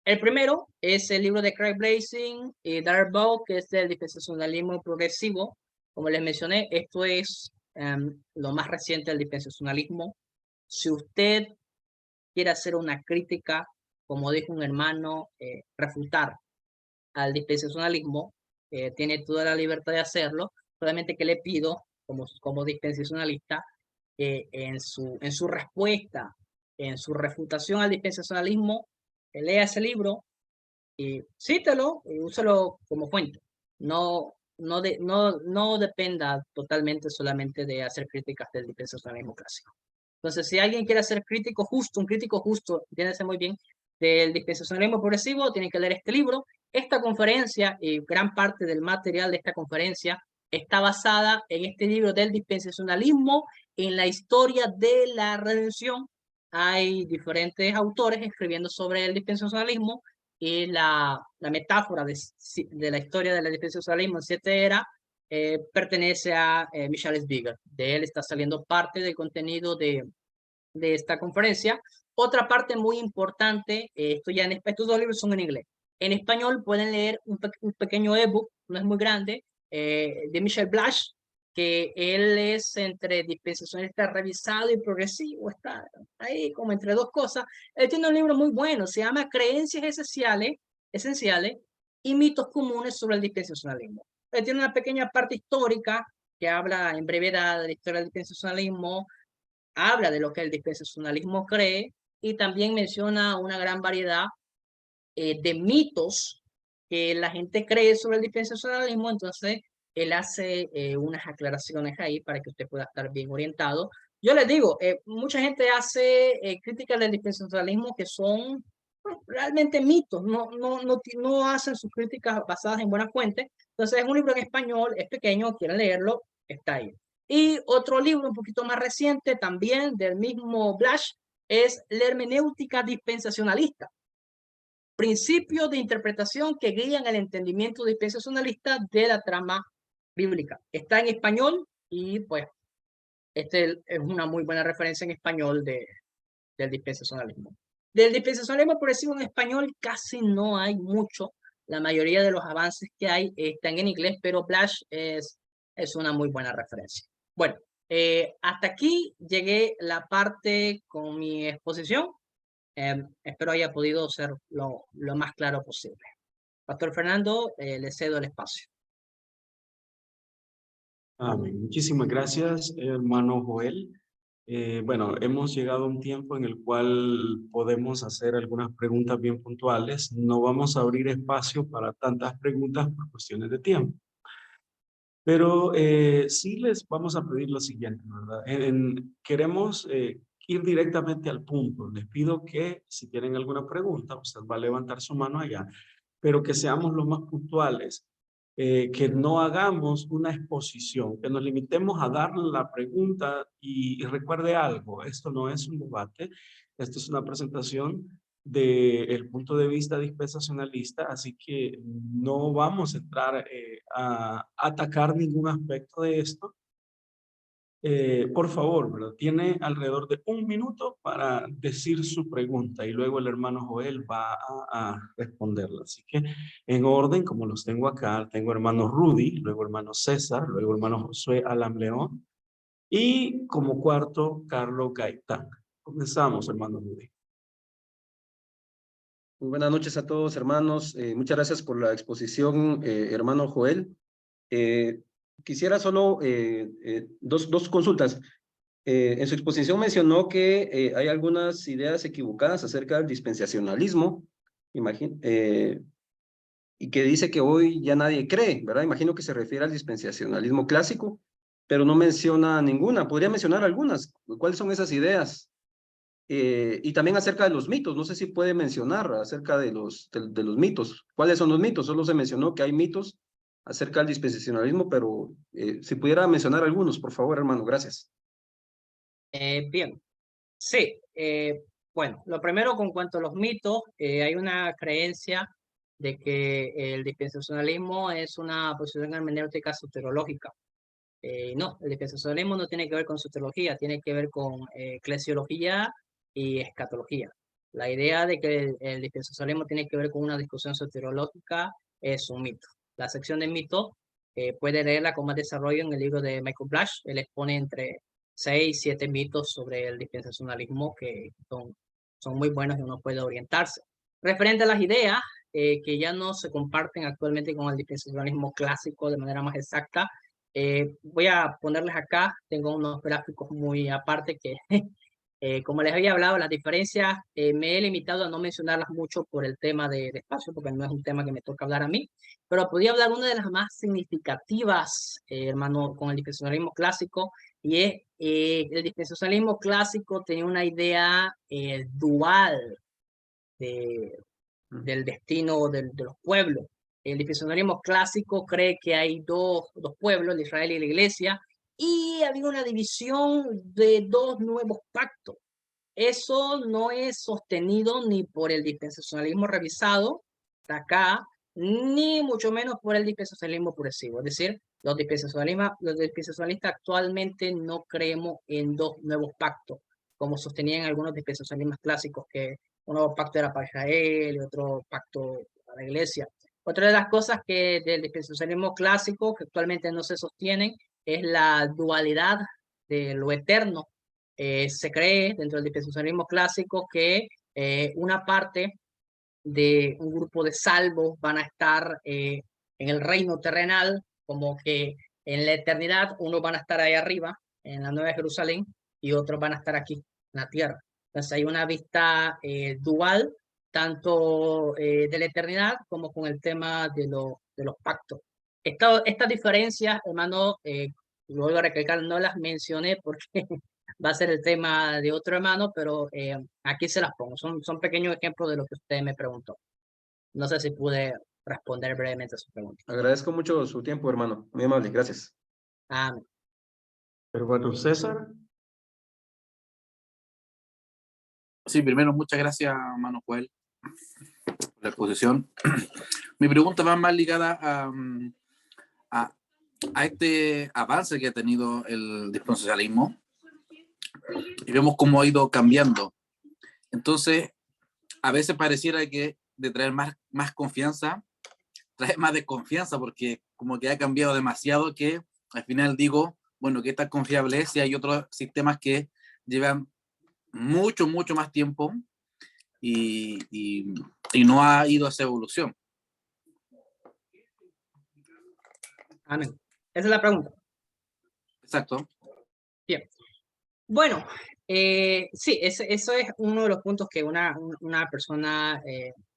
El primero es el libro de Craig Blasing y Darbock, que es del dispensacionalismo progresivo. Como les mencioné, esto es lo más reciente del dispensacionalismo. Si usted quiere hacer una crítica, como dijo un hermano, refutar al dispensacionalismo, tiene toda la libertad de hacerlo. Solamente que le pido, como dispensacionalista, en su respuesta, en su refutación al dispensacionalismo, lea ese libro y cítelo y úselo como fuente. No dependa totalmente solamente de hacer críticas del dispensacionalismo clásico. Entonces, si alguien quiere hacer un crítico justo, entiéndase muy bien, del dispensacionalismo progresivo, tiene que leer este libro. Esta conferencia y gran parte del material de esta conferencia está basada en este libro del dispensacionalismo, en la historia de la redención. Hay diferentes autores escribiendo sobre el dispensacionalismo y la metáfora de la historia del dispensacionalismo en 7 eras pertenece a Michel Spiegel. De él está saliendo parte del contenido de esta conferencia. Otra parte muy importante, estos dos libros son en inglés. En español pueden leer un pequeño ebook, no es muy grande, de Michel Blash, que él es entre dispensacionalista revisado y progresivo, está ahí como entre dos cosas. Él tiene un libro muy bueno, se llama Creencias Esenciales y Mitos Comunes sobre el Dispensacionalismo. Él tiene una pequeña parte histórica que habla en brevedad de la historia del dispensacionalismo, habla de lo que el dispensacionalismo cree y también menciona una gran variedad de mitos que la gente cree sobre el dispensacionalismo. Entonces él hace unas aclaraciones ahí para que usted pueda estar bien orientado. Yo les digo, mucha gente hace críticas del dispensacionalismo que son pues, realmente mitos, no hacen sus críticas basadas en buenas fuentes. Entonces es un libro en español, es pequeño, quieren leerlo, está ahí. Y otro libro un poquito más reciente, también del mismo Blash, es La hermenéutica dispensacionalista. Principios de interpretación que guían el entendimiento dispensacionalista de la trama bíblica. Está en español y pues este es una muy buena referencia en español del dispensacionalismo. Del dispensacionalismo progresivo en español casi no hay mucho. La mayoría de los avances que hay están en inglés, pero Blash es una muy buena referencia. Bueno, hasta aquí llegué la parte con mi exposición. Espero haya podido ser lo más claro posible. Pastor Fernando, le cedo el espacio. Amén. Muchísimas gracias, hermano Joel. Bueno, hemos llegado a un tiempo en el cual podemos hacer algunas preguntas bien puntuales. No vamos a abrir espacio para tantas preguntas por cuestiones de tiempo. Pero sí les vamos a pedir lo siguiente, ¿verdad? Queremos ir directamente al punto. Les pido que si tienen alguna pregunta, usted va a levantar su mano allá, pero que seamos lo más puntuales, que no hagamos una exposición, que nos limitemos a dar la pregunta y recuerde algo, esto no es un debate, esto es una presentación del punto de vista dispensacionalista, así que no vamos a entrar a atacar ningún aspecto de esto. Por favor, ¿verdad? Tiene alrededor de 1 minuto para decir su pregunta y luego el hermano Joel va a responderla. Así que en orden, como los tengo acá, tengo hermano Rudy, luego hermano César, luego hermano Josué Alam León y como cuarto, Carlos Gaitán. Comenzamos, hermano Rudy. Muy buenas noches a todos, hermanos. Muchas gracias por la exposición, hermano Joel. Quisiera solo dos consultas. En su exposición mencionó que hay algunas ideas equivocadas acerca del dispensacionalismo, y que dice que hoy ya nadie cree, ¿verdad? Imagino que se refiere al dispensacionalismo clásico, pero no menciona ninguna. ¿Podría mencionar algunas? ¿Cuáles son esas ideas? Y también acerca de los mitos, no sé si puede mencionar acerca de los mitos. ¿Cuáles son los mitos? Solo se mencionó que hay mitos acerca del dispensacionalismo, pero si pudiera mencionar algunos, por favor, hermano, gracias. Bien, sí. Bueno, lo primero con cuanto a los mitos, hay una creencia de que el dispensacionalismo es una posición hermenéutica soteriológica. No, el dispensacionalismo no tiene que ver con soteriología, tiene que ver con eclesiología y escatología. La idea de que el dispensacionalismo tiene que ver con una discusión soteriológica es un mito. La sección de mitos puede leerla con más desarrollo en el libro de Michael Blash. Él expone entre 6 y 7 mitos sobre el dispensacionalismo que son muy buenos y uno puede orientarse. Referente a las ideas que ya no se comparten actualmente con el dispensacionalismo clásico de manera más exacta, voy a ponerles acá, tengo unos gráficos muy aparte que, como les había hablado, las diferencias me he limitado a no mencionarlas mucho por el tema de espacio, porque no es un tema que me toca hablar a mí, pero podría hablar una de las más significativas, hermano, con el dispensacionalismo clásico, y es el dispensacionalismo clásico tenía una idea dual del destino de los pueblos. El dispensacionalismo clásico cree que hay dos pueblos, el de Israel y la Iglesia, y había una división de 2 nuevos pactos. Eso no es sostenido ni por el dispensacionalismo revisado, de acá, ni mucho menos por el dispensacionalismo progresivo. Es decir, los dispensacionalistas actualmente no creemos en 2 nuevos pactos. como sostenían algunos dispensacionalistas clásicos, que uno pacto era para Israel y otro pacto para la iglesia. Otra de las cosas que del dispensacionalismo clásico, que actualmente no se sostienen, es la dualidad de lo eterno. Se cree dentro del dispensacionalismo clásico que una parte de un grupo de salvos van a estar en el reino terrenal, como que en la eternidad unos van a estar ahí arriba, en la Nueva Jerusalén, y otros van a estar aquí, en la tierra. Entonces hay una vista dual, tanto de la eternidad como con el tema de los pactos. Estas diferencias, hermano, vuelvo a recalcar, no las mencioné porque va a ser el tema de otro hermano, pero aquí se las pongo. Son pequeños ejemplos de lo que usted me preguntó. No sé si pude responder brevemente a su pregunta. Agradezco mucho su tiempo, hermano. Muy amable, gracias. Amén. Hermano César. Sí, primero, muchas gracias, hermano Joel, por la exposición. Mi pregunta va más ligada a este avance que ha tenido el dispensacionalismo y vemos cómo ha ido cambiando. Entonces, a veces pareciera que de traer más confianza, trae más desconfianza, porque como que ha cambiado demasiado, que al final digo, bueno, ¿qué tan confiable es si hay otros sistemas que llevan mucho más tiempo y no ha ido a esa evolución? Amén. Esa es la pregunta. Exacto. Bien. Bueno, sí, eso es uno de los puntos que una persona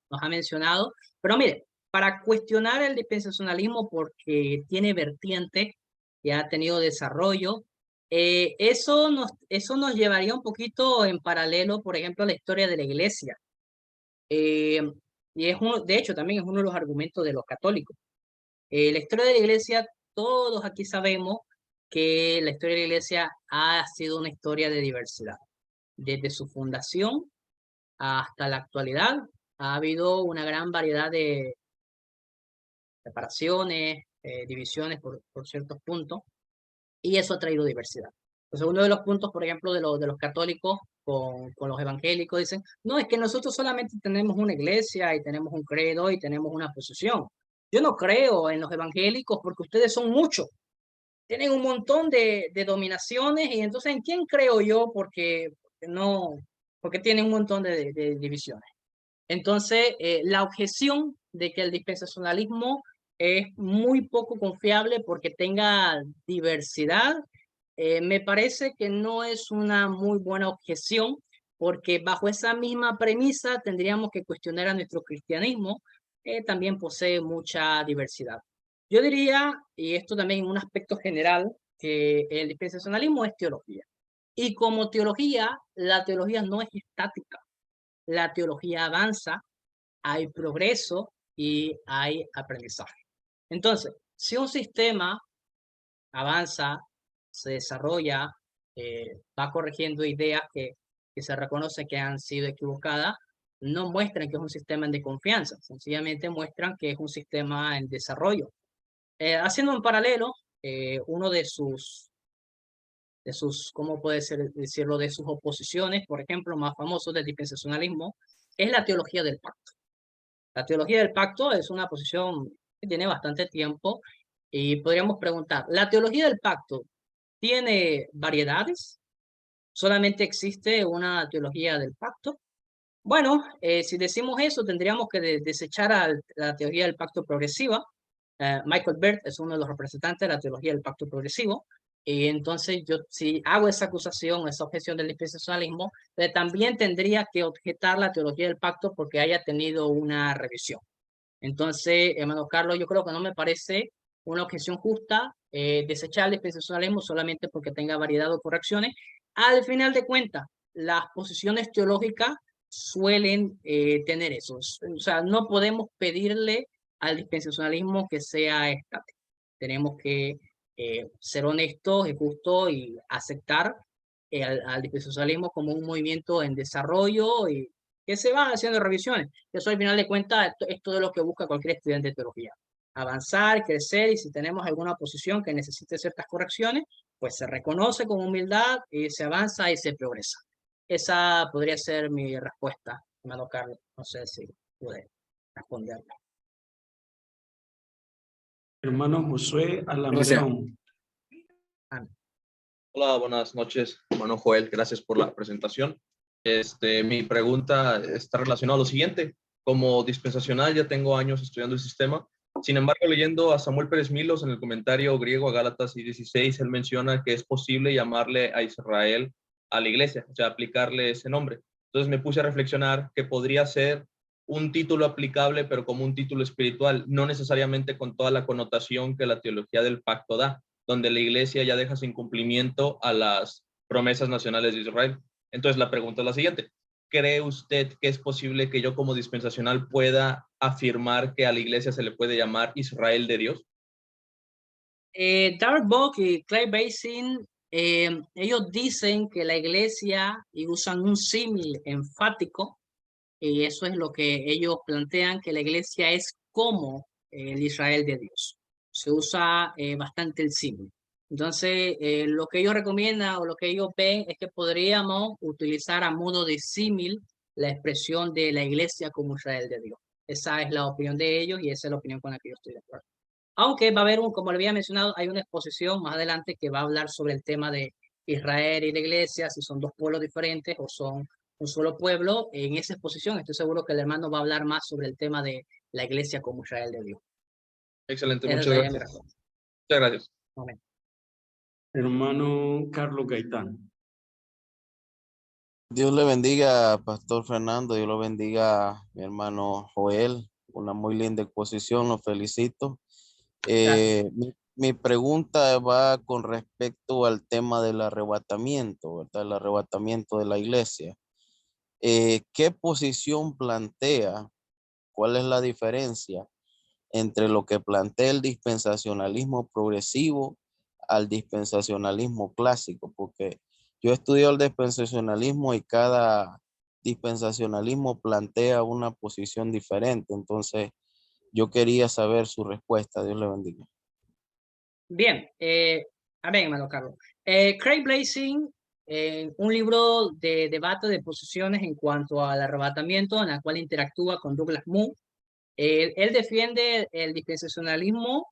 nos ha mencionado. Pero mire, para cuestionar el dispensacionalismo porque tiene vertiente y ha tenido desarrollo, eso nos llevaría un poquito en paralelo, por ejemplo, a la historia de la iglesia. Y de hecho, también es uno de los argumentos de los católicos. La historia de la iglesia, todos aquí sabemos que la historia de la iglesia ha sido una historia de diversidad. Desde su fundación hasta la actualidad ha habido una gran variedad de separaciones, divisiones por ciertos puntos, y eso ha traído diversidad. Entonces, uno de los puntos, por ejemplo, de los católicos con los evangélicos, dicen, no, es que nosotros solamente tenemos una iglesia y tenemos un credo y tenemos una posición. Yo no creo en los evangélicos porque ustedes son muchos, tienen un montón de dominaciones, y entonces ¿en quién creo yo? Porque tienen un montón de divisiones. Entonces, la objeción de que el dispensacionalismo es muy poco confiable porque tenga diversidad, me parece que no es una muy buena objeción, porque bajo esa misma premisa tendríamos que cuestionar a nuestro cristianismo, que también posee mucha diversidad. Yo diría, y esto también en un aspecto general, que el dispensacionalismo es teología. Y como teología, la teología no es estática. La teología avanza, hay progreso y hay aprendizaje. Entonces, si un sistema avanza, se desarrolla, va corrigiendo ideas que se reconoce que han sido equivocadas, no muestran que es un sistema de confianza, sencillamente muestran que es un sistema en desarrollo. Haciendo un paralelo, uno de sus, ¿cómo puede decirlo? De sus oposiciones, por ejemplo, más famosos del dispensacionalismo, es la teología del pacto. La teología del pacto es una posición que tiene bastante tiempo, y podríamos preguntar, ¿la teología del pacto tiene variedades? ¿Solamente existe una teología del pacto? Bueno, si decimos eso, tendríamos que desechar a la teología del pacto progresiva. Michael Bird es uno de los representantes de la teología del pacto progresivo. Y entonces yo, si hago esa acusación, esa objeción del dispensacionalismo, también tendría que objetar la teología del pacto porque haya tenido una revisión. Entonces, hermano Carlos, yo creo que no me parece una objeción justa desechar el dispensacionalismo solamente porque tenga variedad de correcciones. Al final de cuentas, las posiciones teológicas suelen tener eso. O sea, no podemos pedirle al dispensacionalismo que sea estático. Tenemos que ser honestos y justos y aceptar al dispensacionalismo como un movimiento en desarrollo y que se va haciendo revisiones. Eso al final de cuentas es todo lo que busca cualquier estudiante de teología. Avanzar, crecer, y si tenemos alguna posición que necesite ciertas correcciones, pues se reconoce con humildad y se avanza y se progresa. Esa podría ser mi respuesta, hermano Carlos. No sé si pude responderla. Hermano Josué Gracias. Alambrón. Hola, buenas noches, hermano Joel. Gracias por la presentación. Mi pregunta está relacionada a lo siguiente. Como dispensacional ya tengo años estudiando el sistema. Sin embargo, leyendo a Samuel Pérez Milos en el comentario griego a Gálatas 6:16, él menciona que es posible llamarle a Israel a la iglesia, o sea, aplicarle ese nombre. Entonces me puse a reflexionar que podría ser un título aplicable, pero como un título espiritual, no necesariamente con toda la connotación que la teología del pacto da, donde la iglesia ya deja sin cumplimiento a las promesas nacionales de Israel. Entonces la pregunta es la siguiente. ¿Cree usted que es posible que yo como dispensacional pueda afirmar que a la iglesia se le puede llamar Israel de Dios? Dartbock y Clay Basin, ellos dicen que la iglesia, y usan un símil enfático, y eso es lo que ellos plantean, que la iglesia es como el Israel de Dios. Se usa bastante el símil. Entonces, lo que ellos recomiendan o lo que ellos ven es que podríamos utilizar a modo de símil la expresión de la iglesia como Israel de Dios. Esa es la opinión de ellos y esa es la opinión con la que yo estoy de acuerdo. Aunque va a haber, como le había mencionado, hay una exposición más adelante que va a hablar sobre el tema de Israel y la iglesia, si son dos pueblos diferentes o son un solo pueblo. En esa exposición estoy seguro que el hermano va a hablar más sobre el tema de la iglesia como Israel de Dios. Excelente, Esa muchas sería mi gracias. respuesta. Muchas gracias. Amén. Hermano Carlos Gaitán. Dios le bendiga, Pastor Fernando, Dios lo bendiga, mi hermano Joel. Una muy linda exposición, lo felicito. Mi pregunta va con respecto al tema del arrebatamiento, ¿verdad? El arrebatamiento de la iglesia. ¿Qué posición plantea? ¿Cuál es la diferencia entre lo que plantea el dispensacionalismo progresivo al dispensacionalismo clásico? Porque yo estudio el dispensacionalismo y cada dispensacionalismo plantea una posición diferente. Entonces, yo quería saber su respuesta. Dios le bendiga. Bien, amén, hermano Carlos. Craig Blazing, un libro de debate de posiciones en cuanto al arrebatamiento, en la cual interactúa con Douglas Moo. Él defiende el dispensacionalismo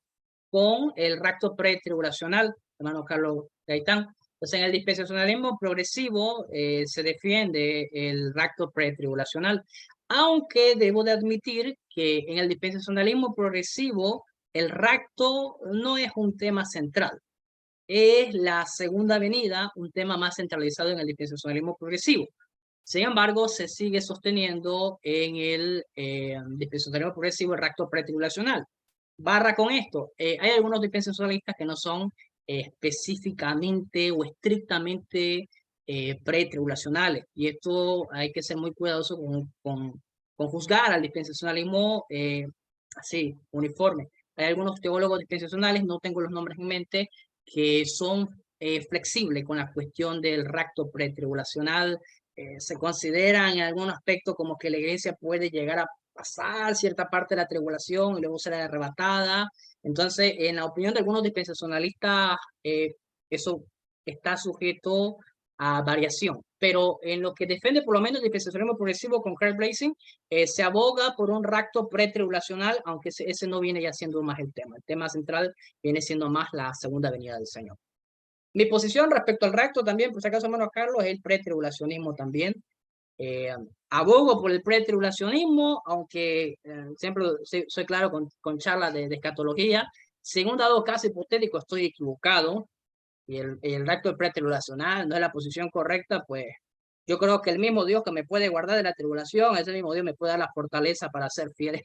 con el rapto pretribulacional, hermano Carlos Gaitán. Entonces, en el dispensacionalismo progresivo se defiende el rapto pretribulacional, aunque debo de admitir que en el dispensacionalismo progresivo el rapto no es un tema central. Es la segunda venida, un tema más centralizado en el dispensacionalismo progresivo. Sin embargo, se sigue sosteniendo en el dispensacionalismo progresivo el rapto pretribulacional. Barra con esto, hay algunos dispensacionalistas que no son específicamente o estrictamente pretribulacionales, y esto hay que ser muy cuidadoso con juzgar al dispensacionalismo así, uniforme. Hay algunos teólogos dispensacionales, no tengo los nombres en mente, que son flexibles con la cuestión del rapto pretribulacional. Se considera en algún aspecto como que la iglesia puede llegar a pasar cierta parte de la tribulación y luego será arrebatada. Entonces, en la opinión de algunos dispensacionalistas, eso está sujeto a variación. Pero en lo que defiende por lo menos el dispensacionalismo progresivo con Craig Blazing, se aboga por un rapto pretribulacional, aunque ese no viene ya siendo más el tema. El tema central viene siendo más la segunda venida del Señor. Mi posición respecto al rapto también, por si acaso, hermano Carlos, es el pretribulacionismo también. Abogo por el pretribulacionismo, aunque siempre soy claro con charlas de escatología. Según un dado caso hipotético, estoy equivocado y el rapto pretribulacional no es la posición correcta, pues yo creo que el mismo Dios que me puede guardar de la tribulación, ese mismo Dios me puede dar la fortaleza para ser fiel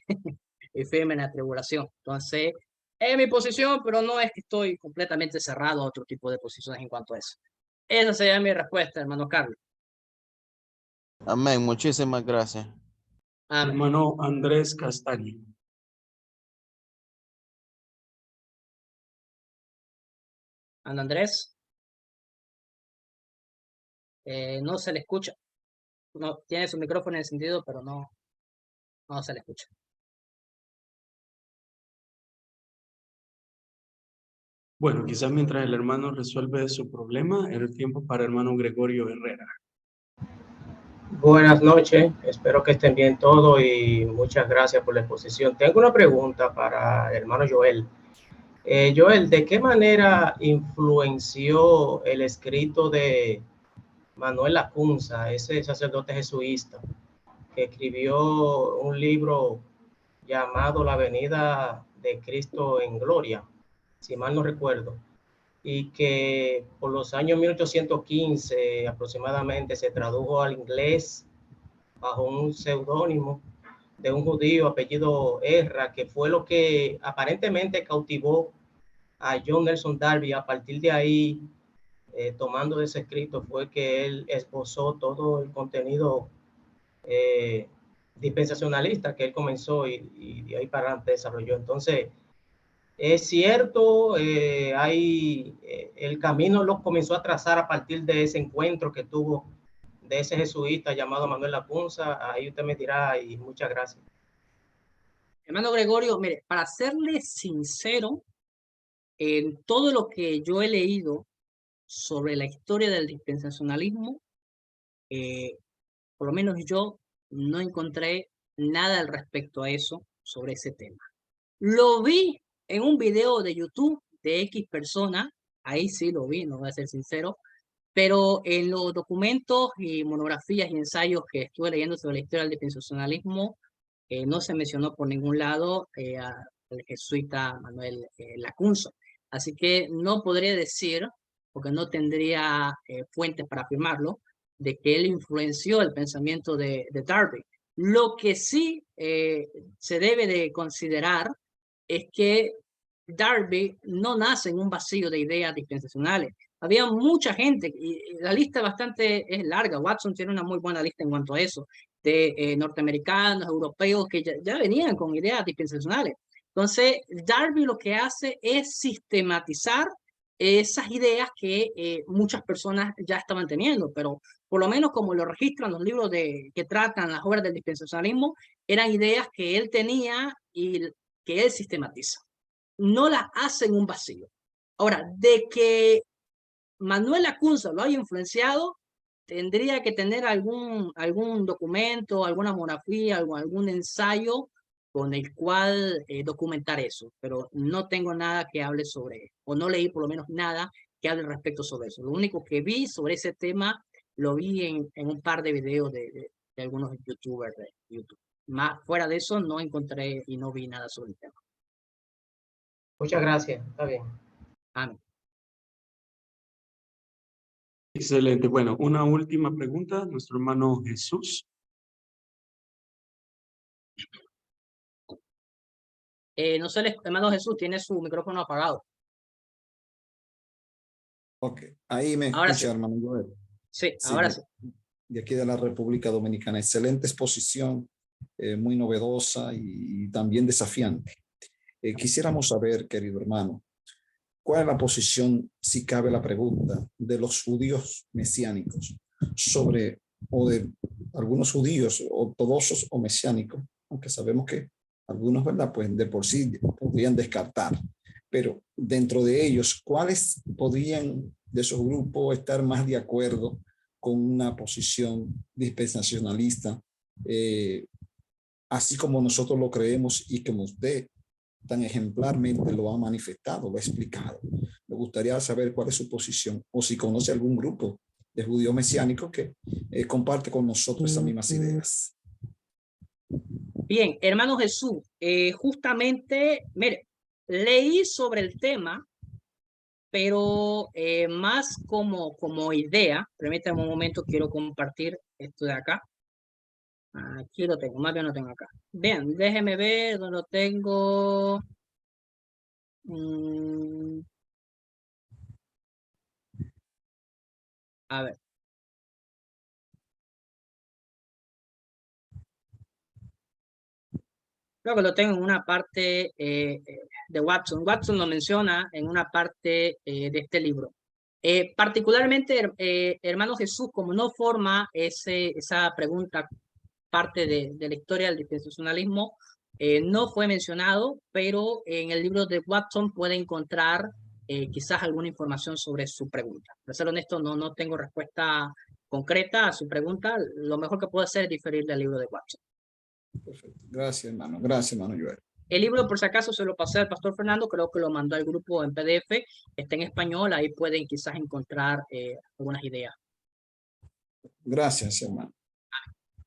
y firme en la tribulación. Entonces, es mi posición, pero no es que estoy completamente cerrado a otro tipo de posiciones en cuanto a eso. Esa sería mi respuesta, hermano Carlos. Amén. Muchísimas gracias. Amén. Hermano Andrés Castaño. Andrés, no se le escucha. No, tiene su micrófono encendido, pero no se le escucha. Bueno, quizás mientras el hermano resuelve su problema, el tiempo para hermano Gregorio Herrera. Buenas noches, espero que estén bien todos y muchas gracias por la exposición. Tengo una pregunta para el hermano Joel. Joel, ¿de qué manera influenció el escrito de Manuel Lacunza, ese sacerdote jesuita, que escribió un libro llamado La venida de Cristo en Gloria, si mal no recuerdo, y que por los años 1815 aproximadamente se tradujo al inglés bajo un seudónimo de un judío apellido Erra, que fue lo que aparentemente cautivó a John Nelson Darby? A partir de ahí, tomando de ese escrito, fue que él esbozó todo el contenido dispensacionalista que él comenzó y de ahí para adelante desarrolló. Entonces, es cierto, el camino lo comenzó a trazar a partir de ese encuentro que tuvo de ese jesuita llamado Manuel Lacunza. Ahí usted me dirá y muchas gracias. Hermano Gregorio, mire, para serle sincero, en todo lo que yo he leído sobre la historia del dispensacionalismo, por lo menos yo no encontré nada al respecto a eso, sobre ese tema. Lo vi en un video de YouTube de X persona, ahí sí lo vi, no voy a ser sincero, pero en los documentos y monografías y ensayos que estuve leyendo sobre la historia del dispensacionalismo, no se mencionó por ningún lado al jesuita Manuel Lacunza. Así que no podría decir, porque no tendría fuentes para afirmarlo, de que él influenció el pensamiento de Darby. Lo que sí se debe de considerar es que Darby no nace en un vacío de ideas dispensacionales. Había mucha gente, y la lista bastante es larga. Watson tiene una muy buena lista en cuanto a eso, de norteamericanos, europeos, que ya venían con ideas dispensacionales. Entonces, Darby lo que hace es sistematizar esas ideas que muchas personas ya estaban teniendo, pero por lo menos como lo registran los libros que tratan las obras del dispensacionalismo, eran ideas que él tenía y que él sistematiza. No las hace en un vacío. Ahora, de que Manuel Lacunza lo haya influenciado, tendría que tener algún documento, alguna monografía, algún ensayo con el cual documentar eso, pero no tengo nada que hable sobre eso, o no leí por lo menos nada que hable respecto sobre eso. Lo único que vi sobre ese tema lo vi en un par de videos de algunos youtubers de YouTube. Más fuera de eso no encontré y no vi nada sobre el tema. Muchas gracias, está bien. Amén. Excelente. Bueno, una última pregunta, nuestro hermano Jesús. No sé, hermano Jesús, tiene su micrófono apagado. Ok, ahí me Ahora escucha, sí. hermano Joel. Sí, Sí, ahora sí. de aquí de la República Dominicana. Excelente exposición, muy novedosa y también desafiante. Quisiéramos saber, querido hermano, ¿cuál es la posición, si cabe la pregunta, de los judíos mesiánicos sobre, o de algunos judíos ortodoxos o mesiánicos, aunque sabemos que algunos, ¿verdad? Pues de por sí podrían descartar, pero dentro de ellos, ¿cuáles podrían de esos grupos estar más de acuerdo con una posición dispensacionalista, así como nosotros lo creemos y como usted tan ejemplarmente lo ha manifestado, lo ha explicado? Me gustaría saber cuál es su posición o si conoce algún grupo de judíos mesiánicos que comparte con nosotros esas mismas ideas. Bien, hermano Jesús, justamente, mire, leí sobre el tema, pero más como idea. Permítame un momento, quiero compartir esto de acá. Aquí lo tengo, más bien lo tengo acá. Bien, déjeme ver dónde lo tengo. A ver. Creo que lo tengo en una parte de Watson. Watson lo menciona en una parte de este libro. Particularmente, hermano Jesús, como no forma esa pregunta parte de la historia del dispensacionalismo, no fue mencionado, pero en el libro de Watson puede encontrar quizás alguna información sobre su pregunta. Para ser honesto, no tengo respuesta concreta a su pregunta. Lo mejor que puedo hacer es diferir del libro de Watson. Perfecto. Gracias, hermano. Gracias, hermano Joel. El libro, por si acaso, se lo pasé al pastor Fernando, creo que lo mandó al grupo en PDF, está en español, ahí pueden quizás encontrar algunas ideas. Gracias, hermano.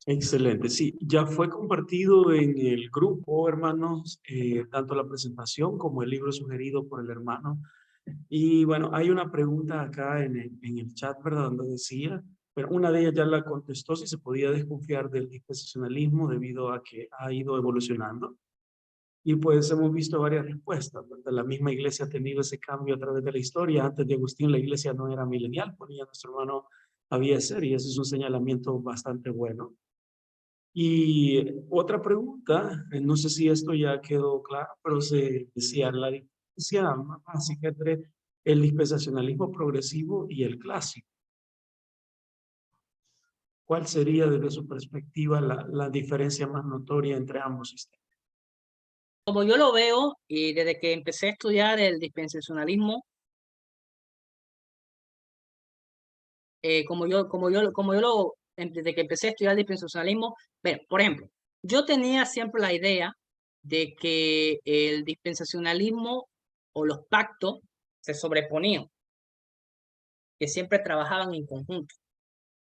Excelente, sí, ya fue compartido en el grupo, hermanos, tanto la presentación como el libro sugerido por el hermano. Y bueno, hay una pregunta acá en el chat, ¿verdad? Donde decía, pero una de ellas ya la contestó, si se podía desconfiar del dispensacionalismo debido a que ha ido evolucionando. Y pues hemos visto varias respuestas, ¿verdad? La misma iglesia ha tenido ese cambio a través de la historia. Antes de Agustín la iglesia no era milenial, ponía nuestro hermano Abieser, y ese es un señalamiento bastante bueno. Y otra pregunta, no sé si esto ya quedó claro, pero se decía la diferencia más básica entre el dispensacionalismo progresivo y el clásico. ¿Cuál sería desde su perspectiva la diferencia más notoria entre ambos sistemas? Como yo lo veo, y desde que empecé a estudiar el dispensacionalismo, desde que empecé a estudiar el dispensacionalismo, bueno, por ejemplo, yo tenía siempre la idea de que el dispensacionalismo o los pactos se sobreponían, que siempre trabajaban en conjunto.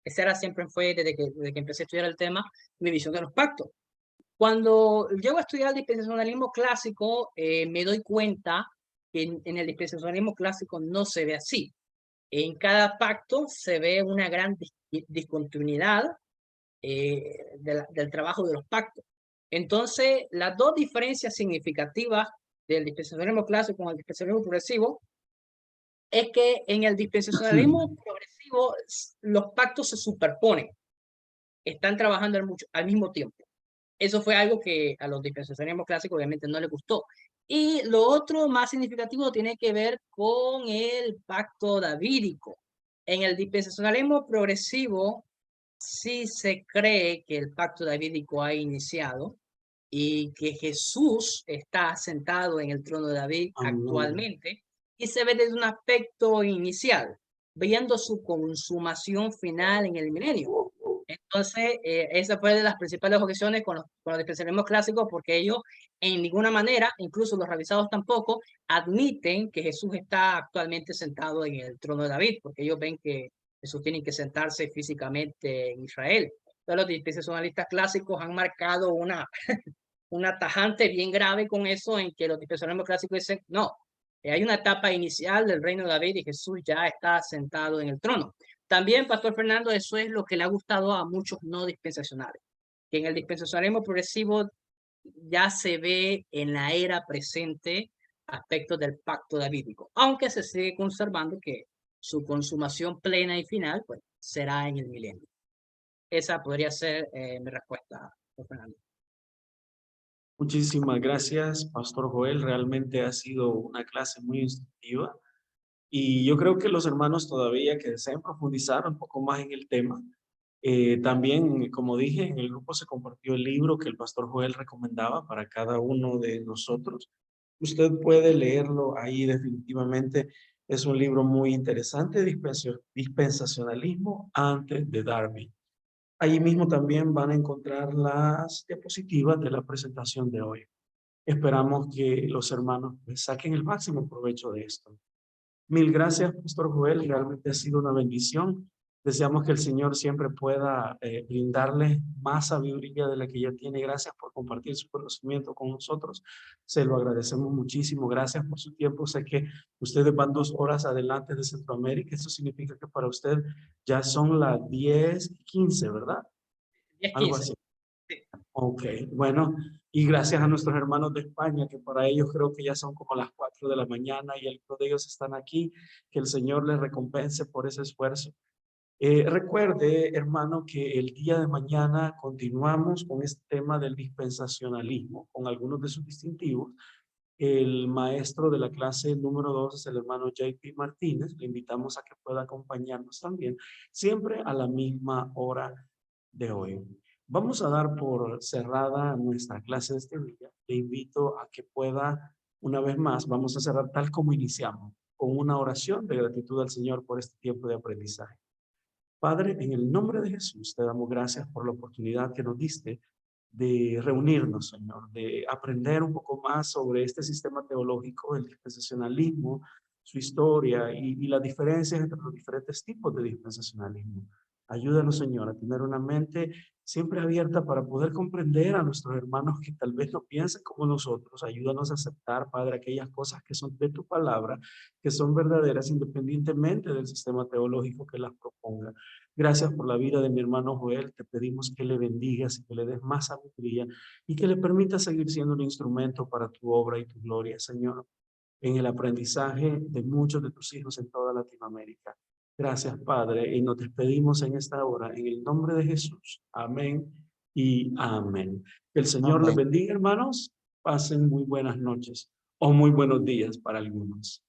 Esa era siempre fue, desde que empecé a estudiar el tema, mi visión de los pactos. Cuando llego a estudiar el dispensacionalismo clásico, me doy cuenta que en el dispensacionalismo clásico no se ve así. En cada pacto se ve una gran discontinuidad del trabajo de los pactos. Entonces, las dos diferencias significativas del dispensacionalismo clásico con el dispensacionalismo progresivo es que en el dispensacionalismo progresivo los pactos se superponen, están trabajando al mismo tiempo. Eso fue algo que a los dispensacionalismos clásicos obviamente no les gustó. Y lo otro más significativo tiene que ver con el pacto davídico. En el dispensacionalismo progresivo sí se cree que el pacto davídico ha iniciado y que Jesús está sentado en el trono de David actualmente, y se ve desde un aspecto inicial, viendo su consumación final en el milenio. Entonces, esa fue de las principales objeciones con los dispensacionalismos clásicos, porque ellos en ninguna manera, incluso los revisados tampoco, admiten que Jesús está actualmente sentado en el trono de David, porque ellos ven que Jesús tiene que sentarse físicamente en Israel. Entonces, los dispensacionalistas clásicos han marcado una tajante bien grave con eso, en que los dispensacionalismos clásicos dicen, no, hay una etapa inicial del reino de David y Jesús ya está sentado en el trono. También, Pastor Fernando, eso es lo que le ha gustado a muchos no dispensacionales, que en el dispensacionalismo progresivo ya se ve en la era presente aspectos del pacto davídico, aunque se sigue conservando que su consumación plena y final pues, será en el milenio. Esa podría ser mi respuesta, Pastor Fernando. Muchísimas gracias, Pastor Joel. Realmente ha sido una clase muy instructiva. Y yo creo que los hermanos todavía que deseen profundizar un poco más en el tema, también, como dije, en el grupo se compartió el libro que el pastor Joel recomendaba para cada uno de nosotros. Usted puede leerlo ahí definitivamente. Es un libro muy interesante, Dispensacionalismo antes de Darwin. Ahí mismo también van a encontrar las diapositivas de la presentación de hoy. Esperamos que los hermanos saquen el máximo provecho de esto. Mil gracias, Pastor Joel. Realmente ha sido una bendición. Deseamos que el Señor siempre pueda brindarle más sabiduría de la que ya tiene. Gracias por compartir su conocimiento con nosotros. Se lo agradecemos muchísimo. Gracias por su tiempo. Sé que ustedes van 2 horas adelante de Centroamérica. Eso significa que para usted ya son las 10:15, ¿verdad? 10:15. Algo así. Ok, bueno, y gracias a nuestros hermanos de España, que para ellos creo que ya son como las 4 de la mañana y algunos de ellos están aquí, que el Señor les recompense por ese esfuerzo. Recuerde, hermano, que el día de mañana continuamos con este tema del dispensacionalismo, con algunos de sus distintivos. El maestro de la clase número 2 es el hermano J.P. Martínez. Le invitamos a que pueda acompañarnos también, siempre a la misma hora de hoy. Vamos a dar por cerrada nuestra clase de este día. Le invito a que pueda, una vez más, vamos a cerrar tal como iniciamos, con una oración de gratitud al Señor por este tiempo de aprendizaje. Padre, en el nombre de Jesús, te damos gracias por la oportunidad que nos diste de reunirnos, Señor, de aprender un poco más sobre este sistema teológico, el dispensacionalismo, su historia y las diferencias entre los diferentes tipos de dispensacionalismo. Ayúdanos, Señor, a tener una mente siempre abierta para poder comprender a nuestros hermanos que tal vez no piensen como nosotros. Ayúdanos a aceptar, Padre, aquellas cosas que son de tu palabra, que son verdaderas independientemente del sistema teológico que las proponga. Gracias por la vida de mi hermano Joel. Te pedimos que le bendigas y que le des más sabiduría y que le permitas seguir siendo un instrumento para tu obra y tu gloria, Señor, en el aprendizaje de muchos de tus hijos en toda Latinoamérica. Gracias, Padre, y nos despedimos en esta hora en el nombre de Jesús. Amén y amén. Que el Señor les bendiga, hermanos. Pasen muy buenas noches o muy buenos días para algunos.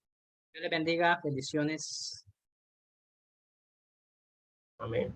Dios les bendiga. Bendiciones. Amén.